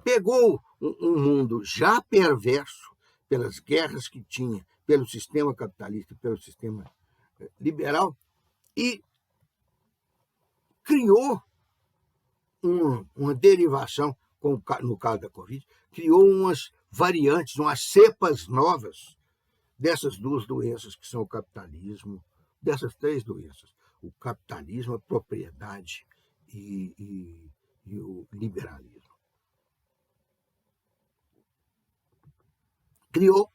Pegou um mundo já perverso pelas guerras que tinha, pelo sistema capitalista, pelo sistema liberal, e criou uma derivação, no caso da Covid, criou umas variantes, umas cepas novas dessas duas doenças que são o capitalismo, dessas três doenças: o capitalismo, a propriedade e o liberalismo. Criou,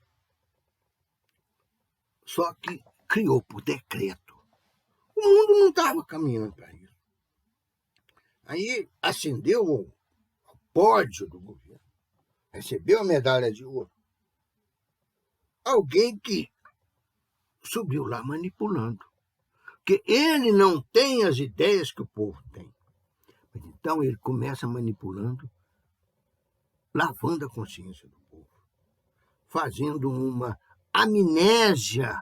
só que criou por decreto. O mundo não estava caminhando para isso. Aí ascendeu o pódio do governo, recebeu a medalha de ouro alguém que subiu lá manipulando, porque ele não tem as ideias que o povo tem. Então ele começa manipulando, lavando a consciência do povo, fazendo uma amnésia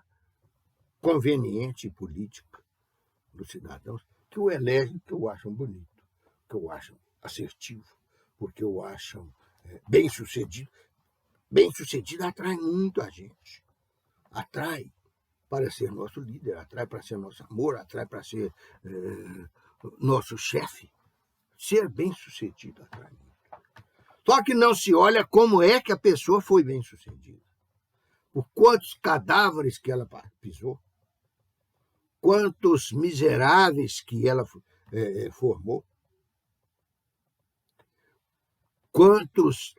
conveniente e política dos cidadãos, que o elegem, que o acham bonito, que o acham assertivo, porque o acham bem-sucedido. Bem-sucedido atrai muito a gente. Atrai para ser nosso líder, atrai para ser nosso amor, atrai para ser nosso chefe. Ser bem-sucedido atrai muito. Só que não se olha como é que a pessoa foi bem-sucedida. Por quantos cadáveres que ela pisou, quantos miseráveis que ela formou, quantos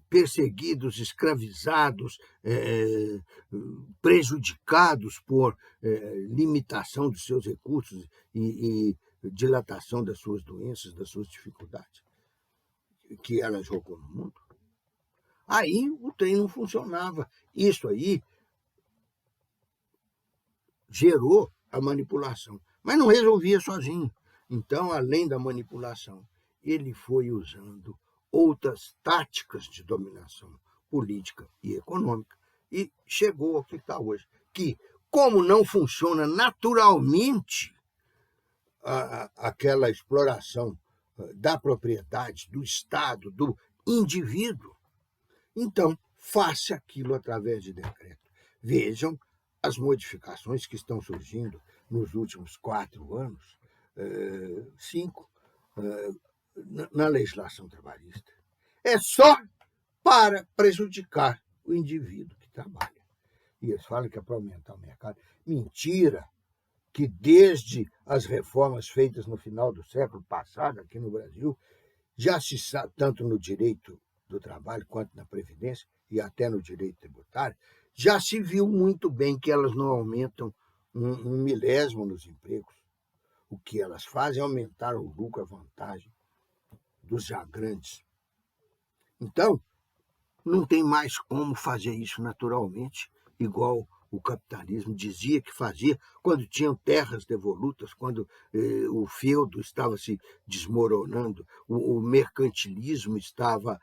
perseguidos, escravizados, prejudicados por limitação dos seus recursos e dilatação das suas doenças, das suas dificuldades, que ela jogou no mundo. Aí o trem não funcionava. Isso aí gerou a manipulação, mas não resolvia sozinho. Então, além da manipulação, ele foi usando outras táticas de dominação política e econômica e chegou ao que está hoje, que, como não funciona naturalmente aquela exploração da propriedade, do Estado, do indivíduo, então faça aquilo através de decreto. Vejam as modificações que estão surgindo nos últimos 4 anos, 5, na legislação trabalhista. É só para prejudicar o indivíduo que trabalha. E eles falam que é para aumentar o mercado. Mentira! Que desde as reformas feitas no final do século passado aqui no Brasil, já se sabe, tanto no direito do trabalho quanto na Previdência e até no direito tributário, já se viu muito bem que elas não aumentam um milésimo nos empregos. O que elas fazem é aumentar o lucro, a vantagem dos já grandes. Então, não tem mais como fazer isso naturalmente, igual o capitalismo dizia que fazia quando tinham terras devolutas, quando o feudo estava se desmoronando, o mercantilismo estava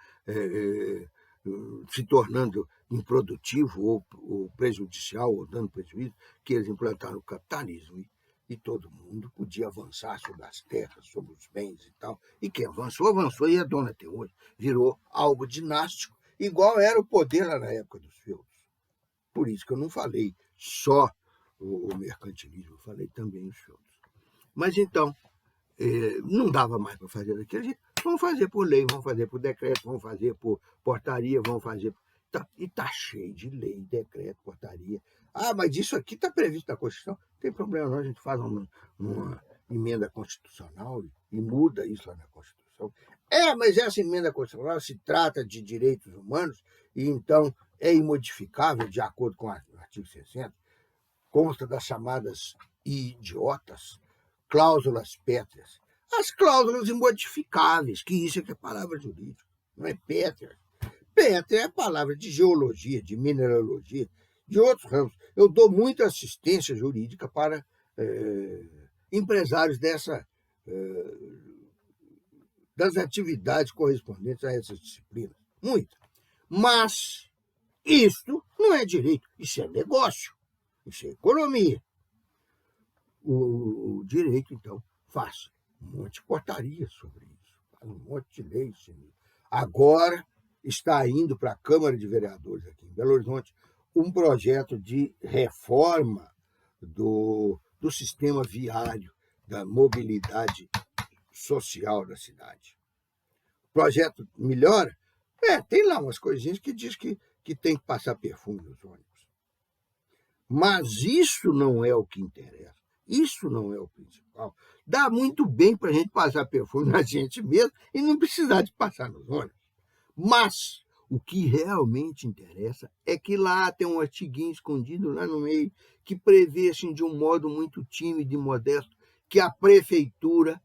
se tornando improdutivo ou prejudicial, ou dando prejuízo, que eles implantaram o capitalismo. E todo mundo podia avançar sobre as terras, sobre os bens e tal. E quem avançou, avançou e é dono até hoje. Virou algo dinástico, igual era o poder lá na época dos feudos. Por isso que eu não falei só o mercantilismo, eu falei também os feudos. Mas então, não dava mais para fazer daquele jeito. Vamos fazer por lei, vamos fazer por decreto, vamos fazer por portaria, vamos fazer... E está cheio de lei, decreto, portaria. Ah, mas isso aqui está previsto na Constituição. Não tem problema não, a gente faz uma emenda constitucional e muda isso lá na Constituição. Mas essa emenda constitucional se trata de direitos humanos e então é imodificável de acordo com o artigo 60, consta das chamadas idiotas cláusulas pétreas. As cláusulas imodificáveis, que isso é que é palavra jurídica, não é pétrea. Petra é a palavra de geologia, de mineralogia, de outros ramos. Eu dou muita assistência jurídica para empresários das atividades correspondentes a essas disciplinas. Muita. Mas isso não é direito, isso é negócio, isso é economia. O direito, então, faz um monte de portaria sobre isso, faz um monte de leis. Agora está indo para a Câmara de Vereadores aqui em Belo Horizonte um projeto de reforma do sistema viário, da mobilidade social da cidade. O projeto melhora? Tem lá umas coisinhas que diz que tem que passar perfume nos ônibus. Mas isso não é o que interessa. Isso não é o principal. Dá muito bem para a gente passar perfume na gente mesmo e não precisar de passar nos ônibus. Mas o que realmente interessa é que lá tem um artiguinho escondido lá no meio que prevê, assim, de um modo muito tímido e modesto, que a prefeitura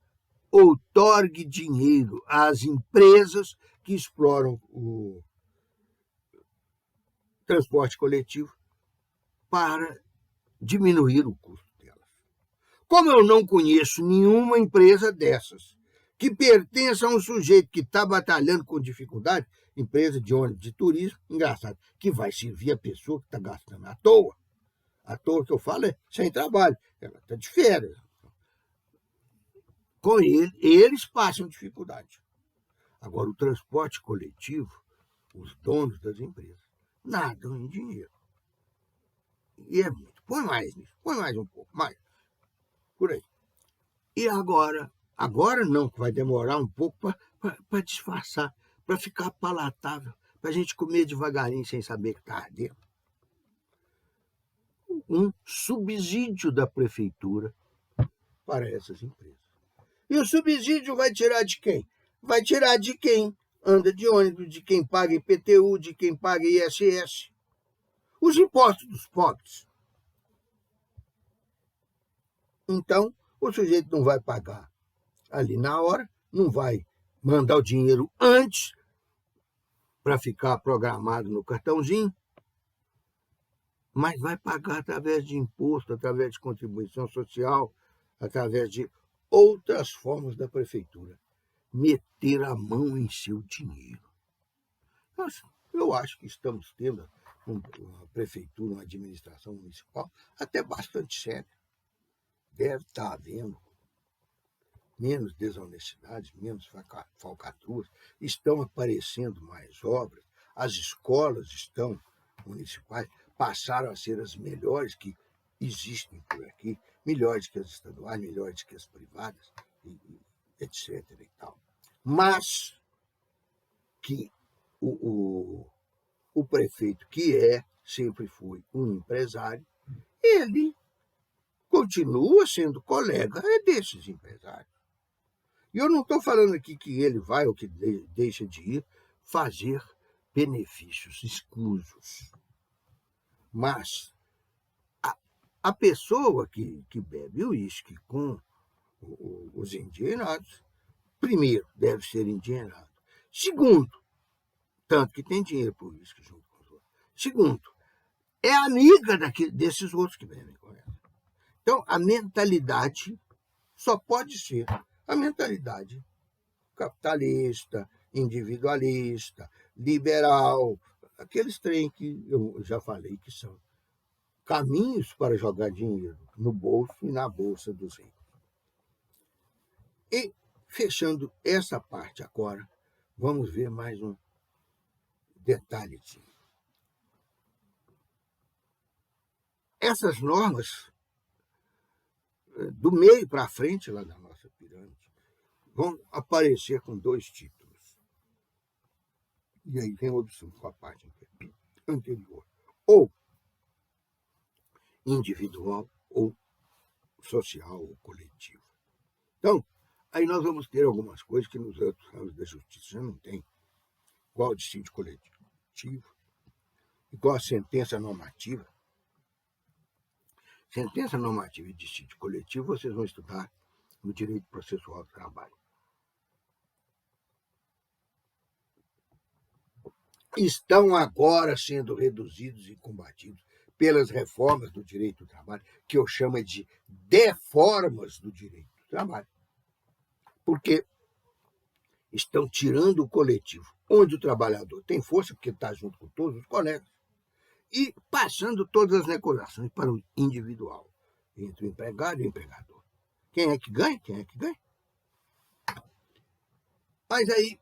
outorgue dinheiro às empresas que exploram o transporte coletivo para diminuir o custo delas. Como eu não conheço nenhuma empresa dessas que pertença a um sujeito que está batalhando com dificuldade, empresa de ônibus de turismo, engraçado, que vai servir a pessoa que está gastando à toa. À toa que eu falo é sem trabalho, ela está de férias. Com eles passam dificuldade. Agora, o transporte coletivo, os donos das empresas, nadam em dinheiro. E é muito. Põe mais nisso, põe mais um pouco, mais. Por aí. E agora não, que vai demorar um pouco para disfarçar, para ficar palatável, para a gente comer devagarinho sem saber que está ardendo. Um subsídio da prefeitura para essas empresas. E o subsídio vai tirar de quem? Vai tirar de quem anda de ônibus, de quem paga IPTU, de quem paga ISS. Os impostos dos pobres. Então, o sujeito não vai pagar ali na hora, não vai mandar o dinheiro antes para ficar programado no cartãozinho, mas vai pagar através de imposto, através de contribuição social, através de outras formas da prefeitura meter a mão em seu dinheiro. Nossa, eu acho que estamos tendo uma prefeitura, uma administração municipal até bastante séria. Deve estar havendo menos desonestidade, menos falcatruas, estão aparecendo mais obras, as escolas municipais passaram a ser as melhores que existem por aqui, melhores que as estaduais, melhores que as privadas, etc. E tal. Mas que o prefeito, que sempre foi um empresário, ele continua sendo colega desses empresários. E eu não estou falando aqui que ele vai ou que deixa de ir fazer benefícios escusos. Mas a pessoa que bebe uísque com os endinheirados, primeiro, deve ser endinheirado. Segundo, tanto que tem dinheiro para o uísque junto com os outros. Segundo, é amiga desses outros que bebem com ela. Então, a mentalidade só pode ser a mentalidade capitalista, individualista, liberal, aqueles trem que eu já falei que são caminhos para jogar dinheiro no bolso e na bolsa dos ricos. E, fechando essa parte agora, vamos ver mais um detalhezinho. Essas normas, do meio para frente, lá da nossa pirâmide, vão aparecer com 2 títulos. E aí vem com a parte anterior. Ou individual, ou social, ou coletivo. Então, aí nós vamos ter algumas coisas que nos outros ramos da justiça já não tem. Igual o dissídio coletivo, igual a sentença normativa. Sentença normativa e dissídio coletivo vocês vão estudar no direito processual do trabalho. estão agora sendo reduzidos e combatidos pelas reformas do direito do trabalho, que eu chamo de deformas do direito do trabalho. Porque estão tirando o coletivo, onde o trabalhador tem força, porque está junto com todos os colegas, e passando todas as negociações para o individual, entre o empregado e o empregador. Quem é que ganha? Quem é que ganha? Mas aí,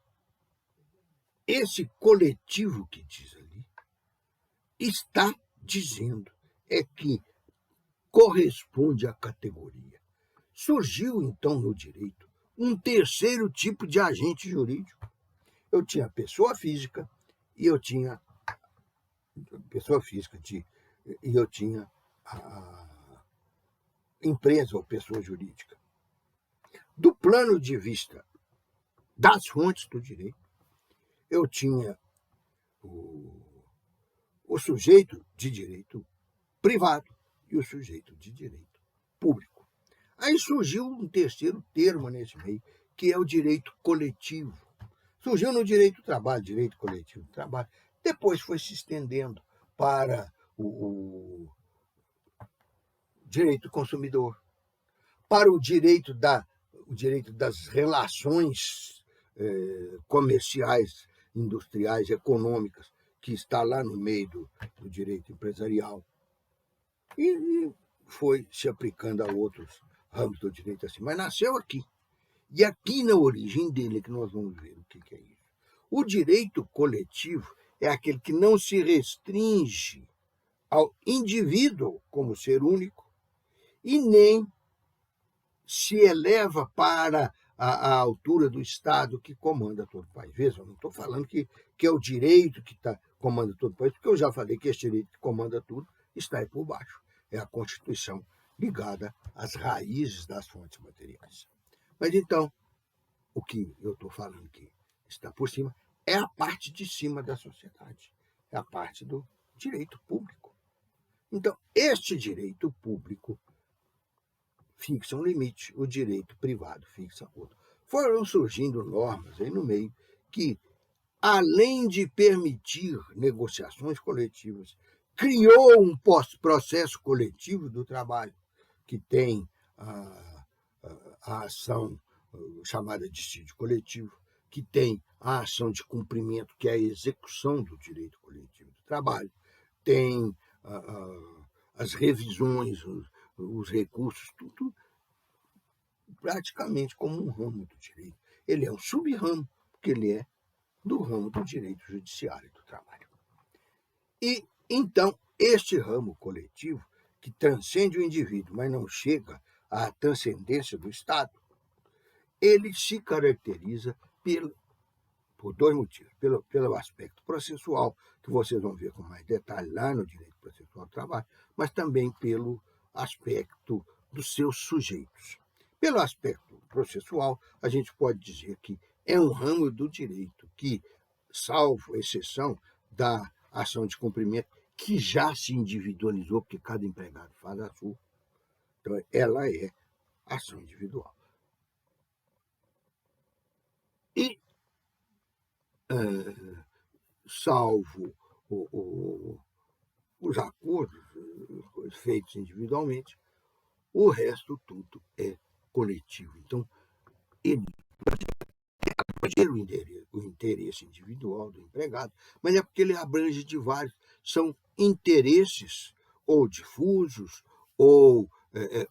esse coletivo que diz ali, está dizendo que corresponde à categoria. Surgiu, então, no direito, um terceiro tipo de agente jurídico. Eu tinha a pessoa física e eu tinha a empresa ou pessoa jurídica. Do plano de vista das fontes do direito, eu tinha o sujeito de direito privado e o sujeito de direito público. Aí surgiu um terceiro termo nesse meio, que é o direito coletivo. Surgiu no direito do trabalho, direito coletivo do trabalho. Depois foi se estendendo para o direito do consumidor, para o direito das relações comerciais, industriais, econômicas, que está lá no meio do direito empresarial. E foi se aplicando a outros ramos do direito assim. Mas nasceu aqui. E aqui na origem dele é que nós vamos ver o que é isso. O direito coletivo é aquele que não se restringe ao indivíduo como ser único e nem se eleva para a altura do Estado que comanda todo o país. Veja, eu não estou falando que é o direito que comanda todo o país, porque eu já falei que esse direito que comanda tudo está aí por baixo. É a Constituição ligada às raízes das fontes materiais. Mas então, o que eu estou falando que está por cima é a parte de cima da sociedade, é a parte do direito público. Então, este direito público fixa um limite, o direito privado fixa outro. Foram surgindo normas aí no meio que, além de permitir negociações coletivas, criou um processo coletivo do trabalho, que tem a ação chamada de dissídio coletivo, que tem a ação de cumprimento, que é a execução do direito coletivo do trabalho, tem as revisões, os recursos, tudo praticamente como um ramo do direito. Ele é um sub-ramo, porque ele é do ramo do direito judiciário do trabalho. E, então, este ramo coletivo, que transcende o indivíduo, mas não chega à transcendência do Estado, ele se caracteriza por dois motivos. Pelo aspecto processual, que vocês vão ver com mais detalhe lá no direito processual do trabalho, mas também pelo aspecto dos seus sujeitos. Pelo aspecto processual, a gente pode dizer que é um ramo do direito que, salvo exceção da ação de cumprimento, que já se individualizou, porque cada empregado faz a sua, então ela é ação individual. E, salvo os acordos feitos individualmente, o resto tudo é coletivo. Então, ele abrange o interesse individual do empregado, mas é porque ele abrange de vários. São interesses ou difusos ou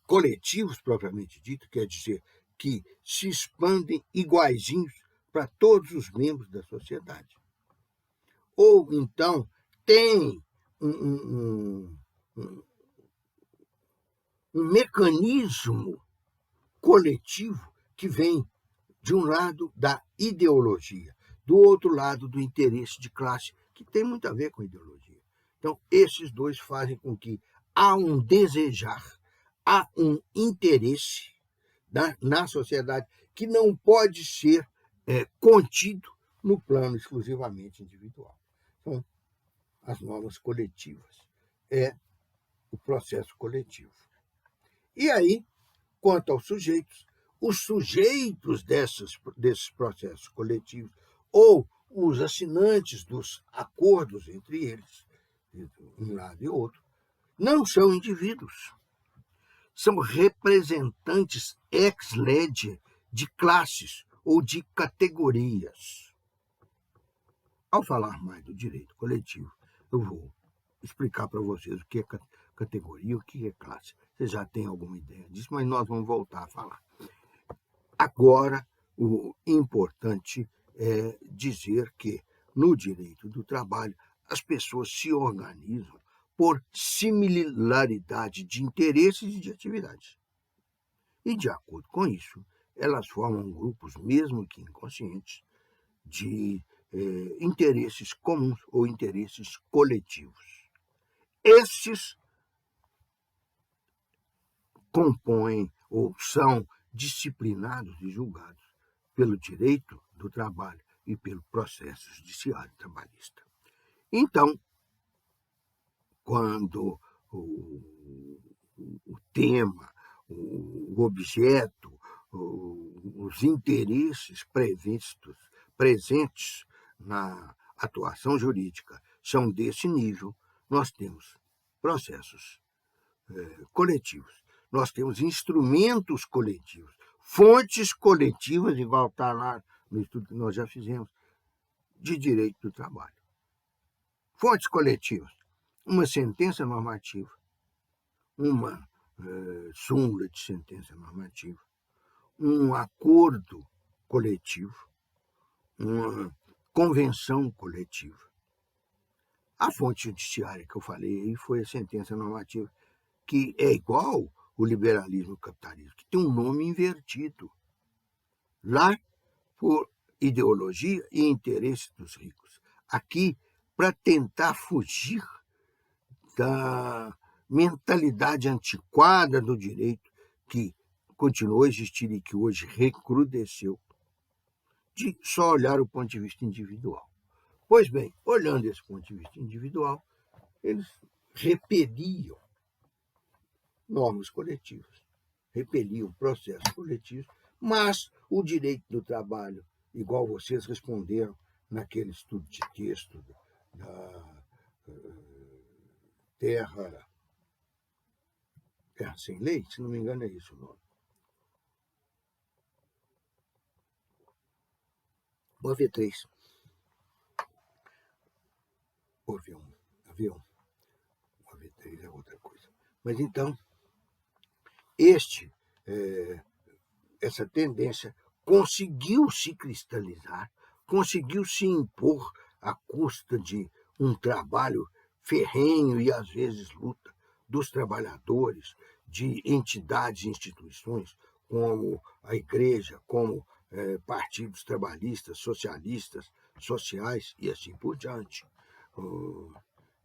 coletivos, propriamente dito, quer dizer, que se expandem iguaizinhos para todos os membros da sociedade. Ou, então, tem um mecanismo coletivo que vem, de um lado, da ideologia, do outro lado, do interesse de classe, que tem muito a ver com ideologia. Então, esses dois fazem com que há um desejar, há um interesse na sociedade que não pode ser contido no plano exclusivamente individual. Então, as normas coletivas é o processo coletivo. E aí, quanto aos sujeitos, os sujeitos desses processos coletivos ou os assinantes dos acordos entre eles, um lado e outro, não são indivíduos, são representantes ex lege de classes ou de categorias. Ao falar mais do direito coletivo, eu vou explicar para vocês o que é categoria e o que é classe. Vocês já têm alguma ideia disso, mas nós vamos voltar a falar. Agora, o importante é dizer que, no direito do trabalho, as pessoas se organizam por similaridade de interesses e de atividades. E, de acordo com isso, elas formam grupos, mesmo que inconscientes, de interesses comuns ou interesses coletivos. Esses compõem ou são disciplinados e julgados pelo direito do trabalho e pelo processo judiciário trabalhista. Então, quando o tema, o objeto, os interesses presentes na atuação jurídica são desse nível, nós temos processos coletivos, nós temos instrumentos coletivos, fontes coletivas, igual está lá no estudo que nós já fizemos, de direito do trabalho. Fontes coletivas, uma sentença normativa, uma súmula de sentença normativa, um acordo coletivo, uma convenção coletiva. A fonte judiciária que eu falei aí foi a sentença normativa, que é igual o liberalismo e o capitalismo, que tem um nome invertido. Lá, por ideologia e interesse dos ricos. Aqui, para tentar fugir da mentalidade antiquada do direito que continuou a existir e que hoje recrudesceu, de só olhar o ponto de vista individual. Pois bem, olhando esse ponto de vista individual, eles repeliam normas coletivas, repeliam processos coletivos, mas o direito do trabalho, igual vocês responderam naquele estudo de texto da Terra Sem Lei, se não me engano é isso o nome. O AV3. O avião. O AV3 é outra coisa. Mas então, essa tendência conseguiu se cristalizar, conseguiu se impor à custa de um trabalho ferrenho e, às vezes, luta dos trabalhadores, de entidades e instituições, como a igreja, como partidos trabalhistas, socialistas, sociais e assim por diante.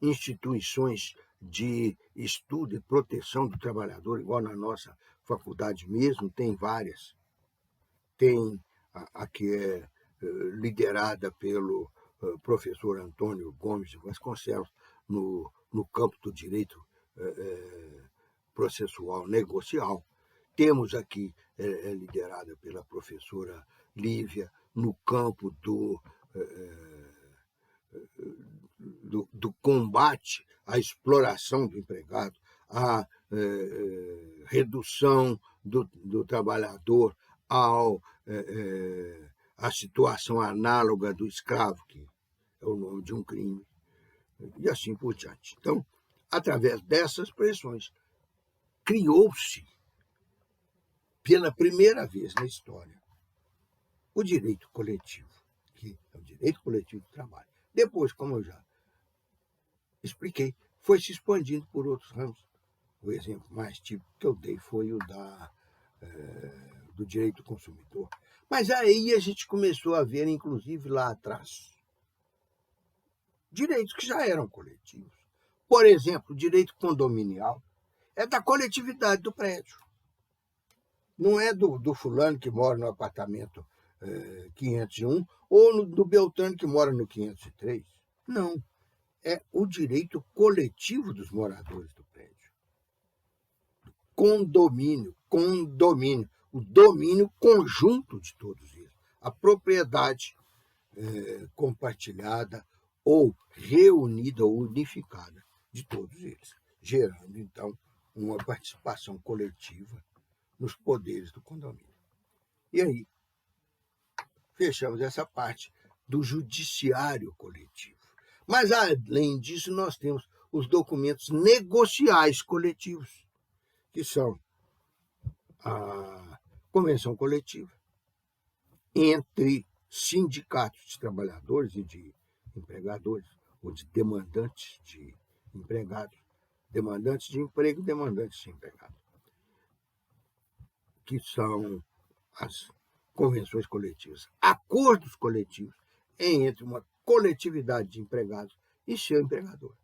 Instituições de estudo e proteção do trabalhador, igual na nossa faculdade mesmo, tem várias. Tem a que é liderada pelo professor Antônio Gomes de Vasconcelos, no campo do direito processual negocial. Temos aqui liderada pela professora Lívia no campo do combate à exploração do empregado, à redução do trabalhador à situação análoga do escravo, que é o nome de um crime, e assim por diante. Então, através dessas pressões, criou-se, pela primeira vez na história, o direito coletivo, que é o direito coletivo do trabalho. Depois, como eu já expliquei, foi se expandindo por outros ramos. O exemplo mais típico que eu dei foi o do direito do consumidor. Mas aí a gente começou a ver, inclusive lá atrás, direitos que já eram coletivos. Por exemplo, o direito condominial é da coletividade do prédio. Não é do fulano que mora no apartamento 501 ou do Beltrano que mora no 503. Não. É o direito coletivo dos moradores do prédio. Condomínio, o domínio conjunto de todos eles. A propriedade compartilhada ou reunida ou unificada de todos eles, gerando, então, uma participação coletiva nos poderes do condomínio. E aí, fechamos essa parte do judiciário coletivo. Mas, além disso, nós temos os documentos negociais coletivos, que são a convenção coletiva entre sindicatos de trabalhadores e de empregadores, ou de demandantes de empregados, demandantes de emprego e demandantes de empregado, que são as convenções coletivas. Acordos coletivos entre uma coletividade de empregados e seu empregador.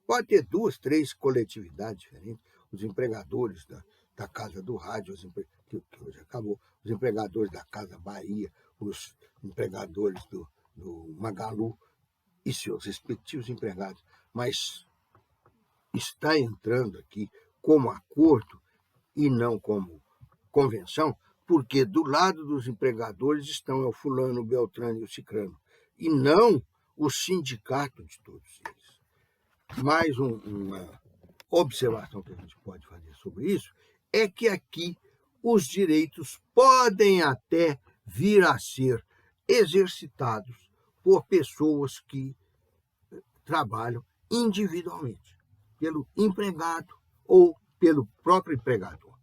Pode ter 2, 3 coletividades diferentes, os empregadores da Casa do Rádio, que hoje acabou, os empregadores da Casa Bahia, os empregadores do Magalu e seus respectivos empregados, mas está entrando aqui como acordo e não como convenção, porque do lado dos empregadores estão o fulano, o beltrano e o cicrano, e não o sindicato de todos eles. Mais uma observação que a gente pode fazer sobre isso é que aqui os direitos podem até vir a ser exercitados por pessoas que trabalham individualmente, pelo empregado ou pelo próprio empregador.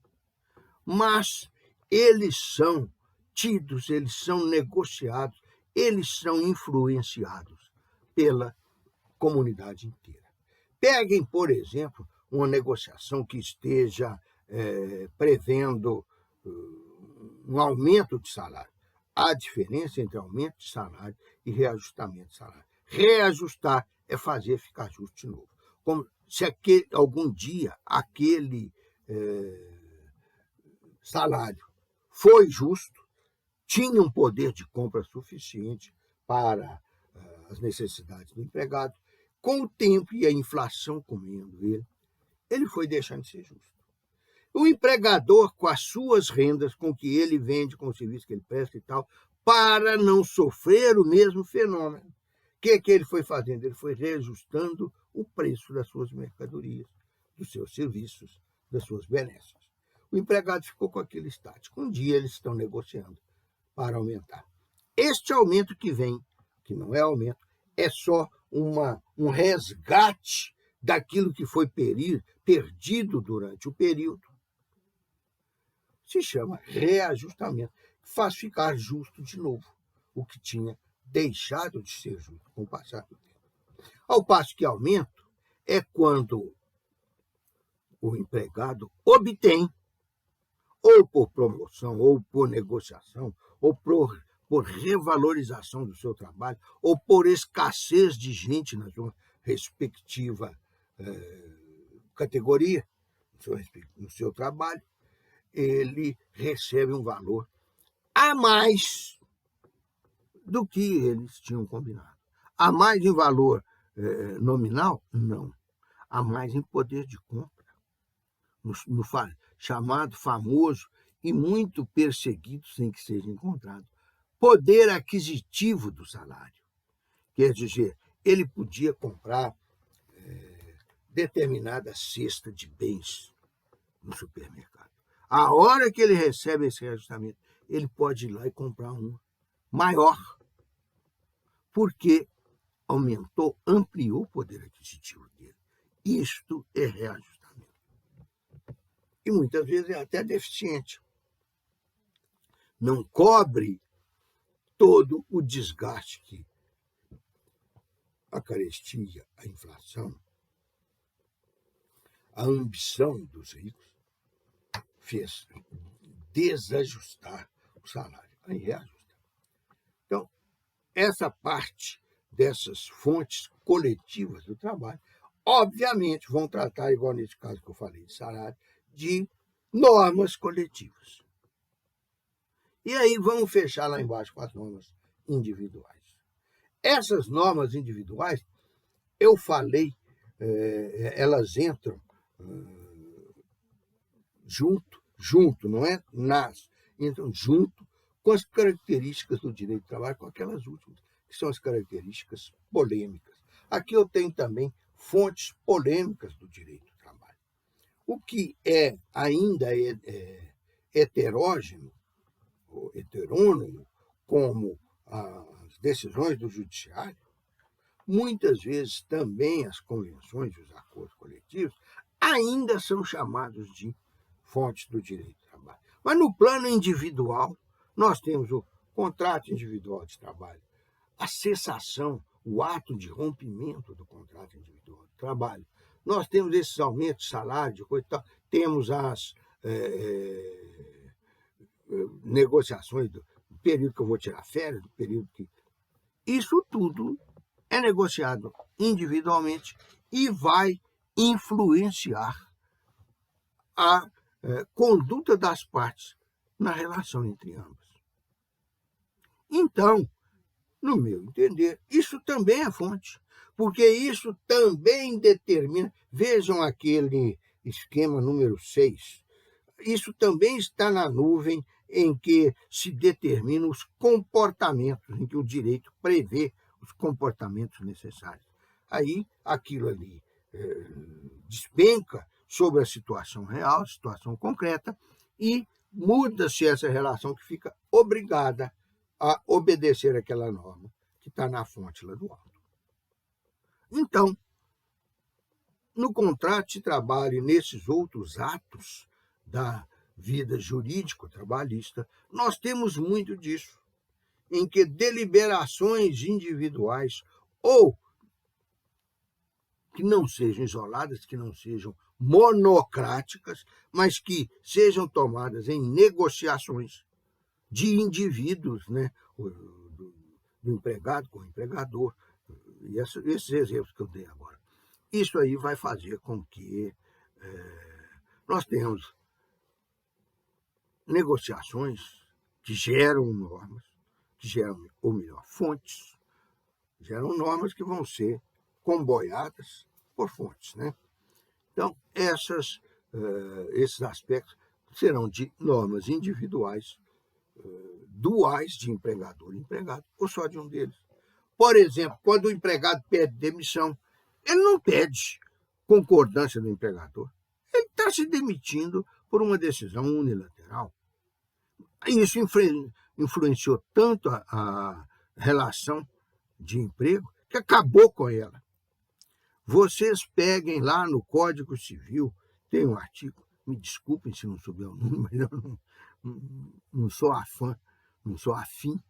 Mas eles são tidos, eles são negociados, eles são influenciados pela comunidade inteira. Peguem, por exemplo, uma negociação que esteja prevendo um aumento de salário. Há diferença entre aumento de salário e reajustamento de salário. Reajustar é fazer ficar justo de novo. Como se algum dia aquele salário foi justo, tinha um poder de compra suficiente para as necessidades do empregado, com o tempo e a inflação comendo ele foi deixando de ser justo. O empregador, com as suas rendas, com que ele vende, com o serviço que ele presta e tal, para não sofrer o mesmo fenômeno. O que ele foi fazendo? Ele foi reajustando o preço das suas mercadorias, dos seus serviços, das suas benesses. O empregado ficou com aquele estático. Um dia eles estão negociando para aumentar. Este aumento que vem, que não é aumento, é só um resgate daquilo que foi perdido durante o período. Se chama reajustamento. Faz ficar justo de novo o que tinha deixado de ser justo com o passar do tempo. Ao passo que aumento é quando o empregado obtém, ou por promoção, ou por negociação, ou por revalorização do seu trabalho, ou por escassez de gente na sua respectiva categoria, no seu trabalho, ele recebe um valor a mais do que eles tinham combinado. A mais em valor nominal? Não. A mais em poder de compra. No chamado, famoso e muito perseguido, sem que seja encontrado, poder aquisitivo do salário. Quer dizer, ele podia comprar determinada cesta de bens no supermercado. A hora que ele recebe esse reajustamento, ele pode ir lá e comprar um maior, porque ampliou o poder aquisitivo dele. Isto é reajustamento. E muitas vezes é até deficiente. Não cobre todo o desgaste que a carestia, a inflação, a ambição dos ricos fez desajustar o salário. Aí reajusta. Então, essa parte dessas fontes coletivas do trabalho, obviamente, vão tratar, igual nesse caso que eu falei de salário, de normas coletivas. E aí vamos fechar lá embaixo com as normas individuais. Essas normas individuais, eu falei, elas entram junto, não é? Entram junto com as características do direito do trabalho, com aquelas últimas, que são as características polêmicas. Aqui eu tenho também fontes polêmicas do direito do trabalho. O que ainda heterógeno, ou heterônomo, como as decisões do judiciário, muitas vezes também as convenções e os acordos coletivos ainda são chamados de fontes do direito do trabalho. Mas no plano individual, nós temos o contrato individual de trabalho, a cessação, o ato de rompimento do contrato individual de trabalho. Nós temos esses aumentos de salário, de coisa e tal, temos as negociações do período que eu vou tirar férias, do período que... Isso tudo é negociado individualmente e vai influenciar a conduta das partes na relação entre ambas. Então, no meu entender, isso também é fonte, porque isso também determina, vejam aquele esquema número 6, isso também está na nuvem em que se determinam os comportamentos, em que o direito prevê os comportamentos necessários. Aí, aquilo ali despenca sobre a situação real, situação concreta, e muda-se essa relação que fica obrigada a obedecer aquela norma que está na fonte lá do alto. Então, no contrato de trabalho e nesses outros atos da vida jurídico-trabalhista, nós temos muito disso, em que deliberações individuais ou que não sejam isoladas, que não sejam monocráticas, mas que sejam tomadas em negociações de indivíduos, né, do empregado com o empregador, e esses exemplos que eu dei agora. Isso aí vai fazer com que nós tenhamos negociações que geram normas, que geram, ou melhor, fontes, geram normas que vão ser comboiadas por fontes, né? Então, esses aspectos serão de normas individuais, duais de empregador e empregado, ou só de um deles. Por exemplo, quando o empregado pede demissão, ele não pede concordância do empregador. Ele está se demitindo por uma decisão unilateral. Isso influenciou tanto a relação de emprego que acabou com ela. Vocês peguem lá no Código Civil, tem um artigo, me desculpem se não souber o número, mas eu não sou não sou afim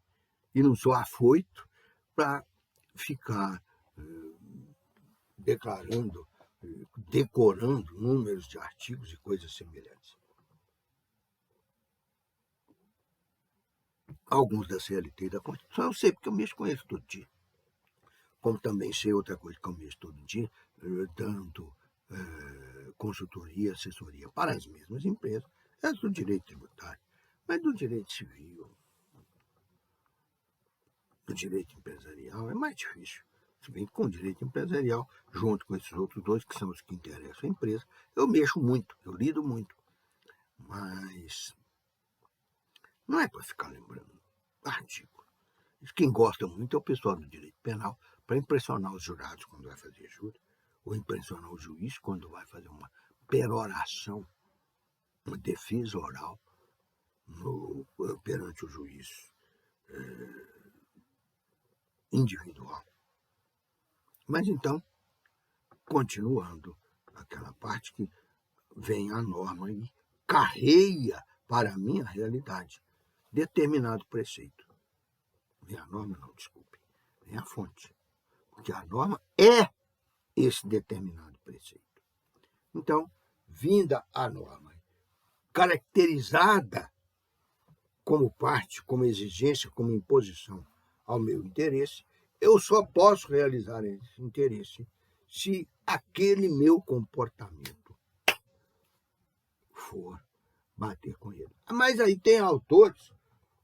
e não sou afoito para ficar decorando números de artigos e coisas semelhantes. Alguns da CLT e da Constituição eu sei porque eu mexo com eles todo dia. Como também sei outra coisa que eu mexo todo dia, dando consultoria, assessoria para as mesmas empresas, é do direito tributário, mas do direito civil, do direito empresarial é mais difícil. Se bem que com o direito empresarial, junto com esses outros dois, que são os que interessam a empresa, eu mexo muito, eu lido muito. Mas não é para ficar lembrando artigo. Quem gosta muito é o pessoal do direito penal, para impressionar os jurados quando vai fazer júri, ou impressionar o juiz quando vai fazer uma peroração, uma defesa oral perante o juiz individual. Mas então, continuando aquela parte que vem a norma e carreia para a minha realidade determinado preceito. Vem a norma, não, desculpe, vem a fonte. Porque a norma é esse determinado preceito. Então, vinda a norma, caracterizada como parte, como exigência, como imposição ao meu interesse, eu só posso realizar esse interesse se aquele meu comportamento for bater com ele. Mas aí tem autores,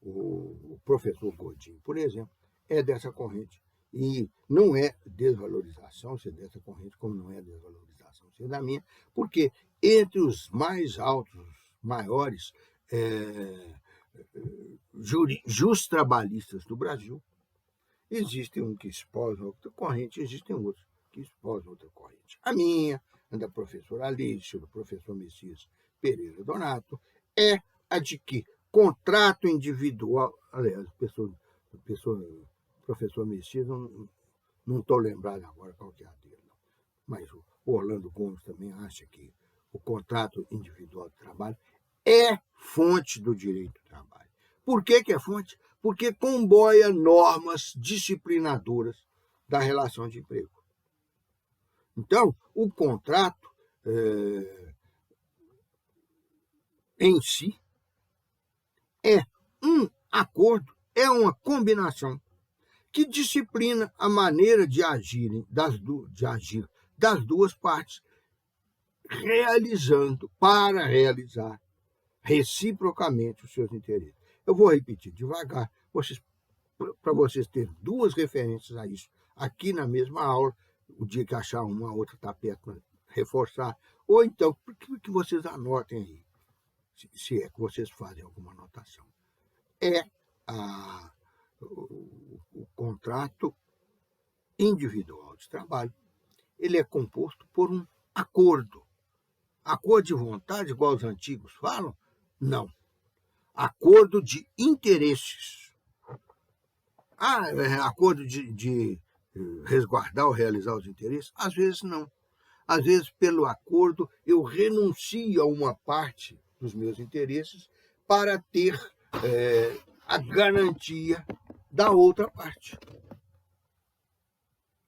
o professor Godin, por exemplo, é dessa corrente. E não é desvalorização ser dessa corrente, como não é desvalorização ser da minha, porque entre os mais altos, os maiores trabalhistas do Brasil. Existem um que esposam outra corrente, existem outros que esposam outra corrente. A minha, a da professora Alice, do professor Messias Pereira Donato, é a de que contrato individual, aliás, professor Messias, não estou lembrado agora qual que é a dele, não. Mas o Orlando Gomes também acha que o contrato individual de trabalho é fonte do direito do trabalho. Por que é fonte? Porque comboia normas disciplinadoras da relação de emprego. Então, o contrato em si é um acordo, é uma combinação que disciplina a maneira de agir das duas partes, para realizar reciprocamente os seus interesses. Eu vou repetir devagar, para vocês terem duas referências a isso aqui na mesma aula, o dia que achar uma outra tapete para reforçar, ou então que vocês anotem aí, se é que vocês fazem alguma anotação. O contrato individual de trabalho, ele é composto por um acordo. Acordo de vontade, igual os antigos falam? Não. Acordo de interesses. Acordo de resguardar ou realizar os interesses? Às vezes não. Às vezes, pelo acordo, eu renuncio a uma parte dos meus interesses para ter a garantia da outra parte.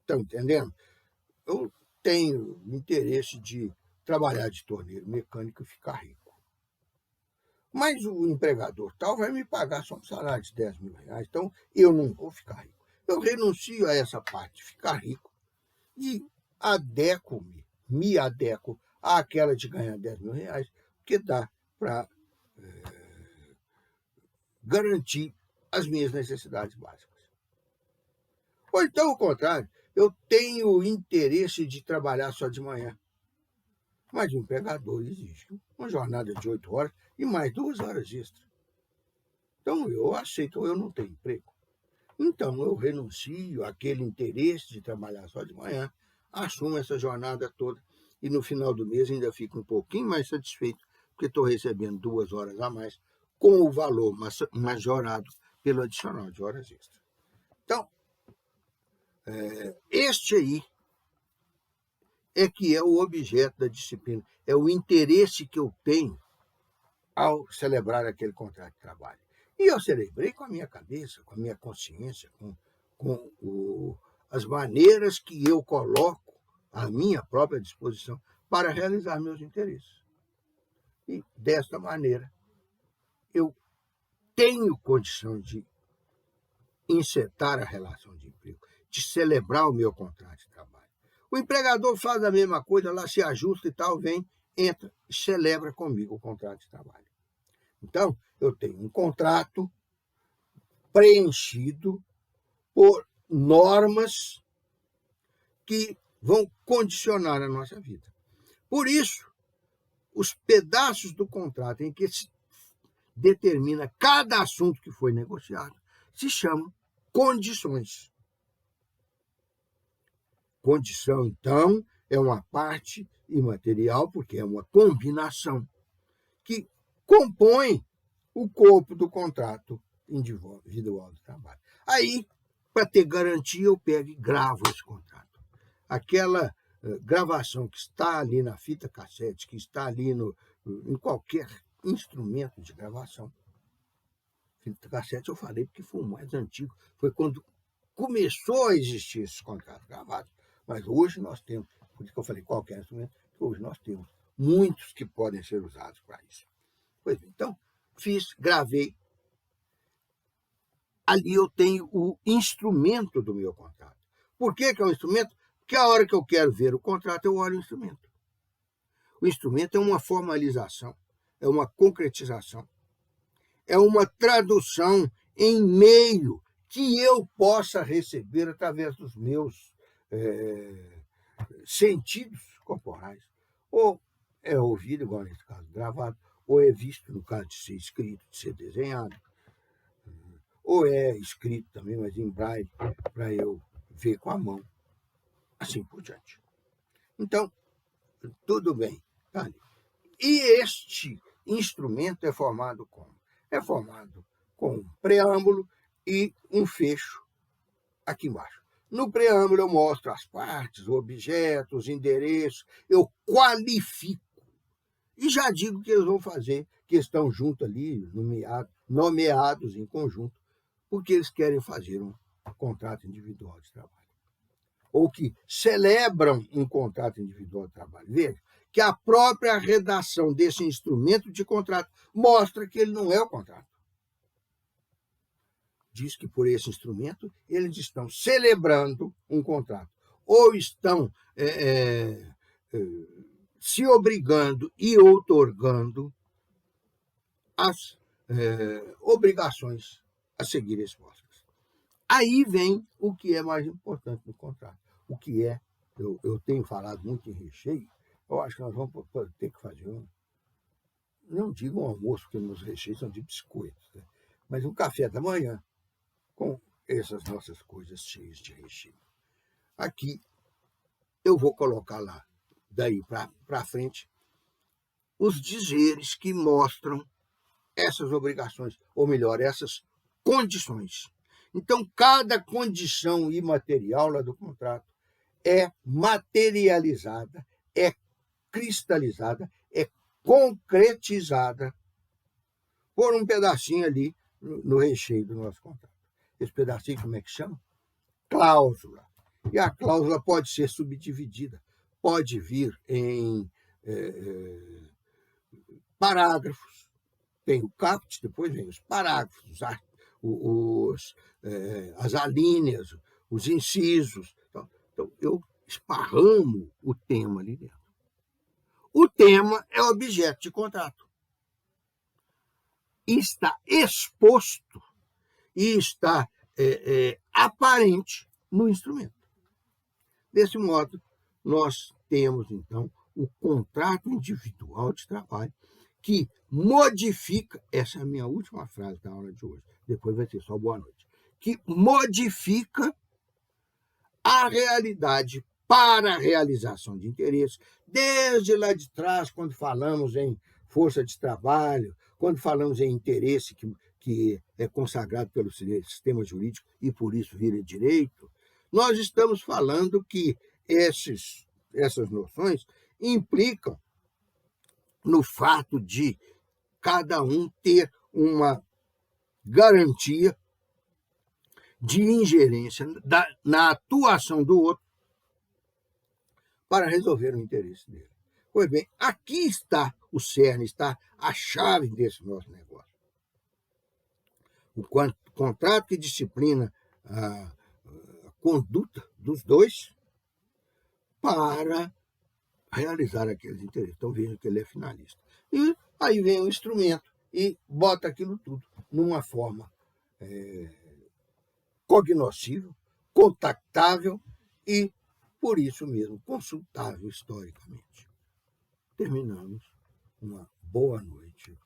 Estão entendendo? Eu tenho interesse de trabalhar de torneiro mecânico e ficar rico. Mas o empregador tal vai me pagar só um salário de R$10.000, então eu não vou ficar rico. Eu renuncio a essa parte de ficar rico e me adequo àquela de ganhar R$10.000, que dá para garantir as minhas necessidades básicas. Ou então, ao contrário, eu tenho interesse de trabalhar só de manhã, mas o empregador exige uma jornada de 8 horas e mais 2 horas extras. Então, eu aceito, ou eu não tenho emprego. Então, eu renuncio àquele interesse de trabalhar só de manhã, assumo essa jornada toda e no final do mês ainda fico um pouquinho mais satisfeito, porque estou recebendo 2 horas a mais com o valor majorado pelo adicional de horas extras. Então, este aí é que é o objeto da disciplina, é o interesse que eu tenho ao celebrar aquele contrato de trabalho. E eu celebrei com a minha cabeça, com a minha consciência, com as maneiras que eu coloco à minha própria disposição para realizar meus interesses. E, desta maneira, eu tenho condição de encetar a relação de emprego, de celebrar o meu contrato de trabalho. O empregador faz a mesma coisa, lá se ajusta e tal, vem, entra e celebra comigo o contrato de trabalho. Então, eu tenho um contrato preenchido por normas que vão condicionar a nossa vida. Por isso, os pedaços do contrato em que se determina cada assunto que foi negociado se chamam condições. Condição, então, é uma parte imaterial, porque é uma combinação que compõe o corpo do contrato individual de trabalho. Aí, para ter garantia, eu pego e gravo esse contrato. Aquela gravação que está ali na fita cassete, que está ali em qualquer instrumento de gravação. Fita cassete eu falei porque foi o mais antigo, foi quando começou a existir esses contratos gravados. Mas hoje nós temos, por isso que eu falei qualquer instrumento, hoje nós temos muitos que podem ser usados para isso. Pois bem, então, gravei. Ali eu tenho o instrumento do meu contrato. Por que é um instrumento? Porque a hora que eu quero ver o contrato, eu olho o instrumento. O instrumento é uma formalização, é uma concretização, é uma tradução em meio que eu possa receber através dos meus sentidos corporais. Ou é ouvido, igual nesse caso, gravado, ou é visto, no caso de ser escrito, de ser desenhado. ou é escrito também, mas em braille, para eu ver com a mão, assim por diante. Então, tudo bem, tá ali. E este instrumento é formado como? É formado com um preâmbulo e um fecho aqui embaixo. No preâmbulo eu mostro as partes, objetos, endereços, eu qualifico e já digo que eles vão fazer, que estão juntos ali, nomeados em conjunto, porque eles querem fazer um contrato individual de trabalho. Ou que celebram um contrato individual de trabalho. Veja que a própria redação desse instrumento de contrato mostra que ele não é o contrato. Diz que por esse instrumento eles estão celebrando um contrato, ou estão se obrigando e outorgando as obrigações a seguir expostas. Aí vem o que é mais importante no contrato, o que é, eu tenho falado muito em recheio, eu acho que nós vamos ter que fazer não digo um almoço, porque meus recheios são de biscoitos, né? Mas um café da manhã com essas nossas coisas cheias de recheio. Aqui eu vou colocar lá, daí para frente, os dizeres que mostram essas obrigações, ou melhor, essas condições. Então, cada condição imaterial lá do contrato é materializada, é cristalizada, é concretizada por um pedacinho ali no recheio do nosso contrato. Esse pedacinho, como é que chama? Cláusula. E a cláusula pode ser subdividida, pode vir em parágrafos. Tem o caput, depois vem os parágrafos, as alíneas, os incisos. Então, eu esparramo o tema ali dentro. O tema é objeto de contrato. E está exposto e está aparente no instrumento. Desse modo, nós temos, então, o contrato individual de trabalho que modifica, essa é a minha última frase da aula de hoje, depois vai ser só boa noite, que modifica a realidade para a realização de interesses, desde lá de trás, quando falamos em força de trabalho, quando falamos em interesse que é consagrado pelo sistema jurídico e por isso vira direito, nós estamos falando que essas noções implicam no fato de cada um ter uma garantia de ingerência na atuação do outro para resolver o interesse dele. Pois bem, aqui está o cerne, está a chave desse nosso negócio. O contrato que disciplina a conduta dos dois para realizar aqueles interesses. Então vejam que ele é finalista. E aí vem o instrumento e bota aquilo tudo numa forma cognoscível, contactável e, por isso mesmo, consultável historicamente. Terminamos uma boa noite.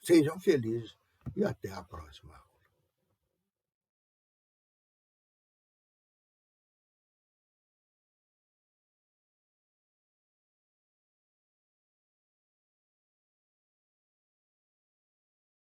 Sejam felizes e até a próxima.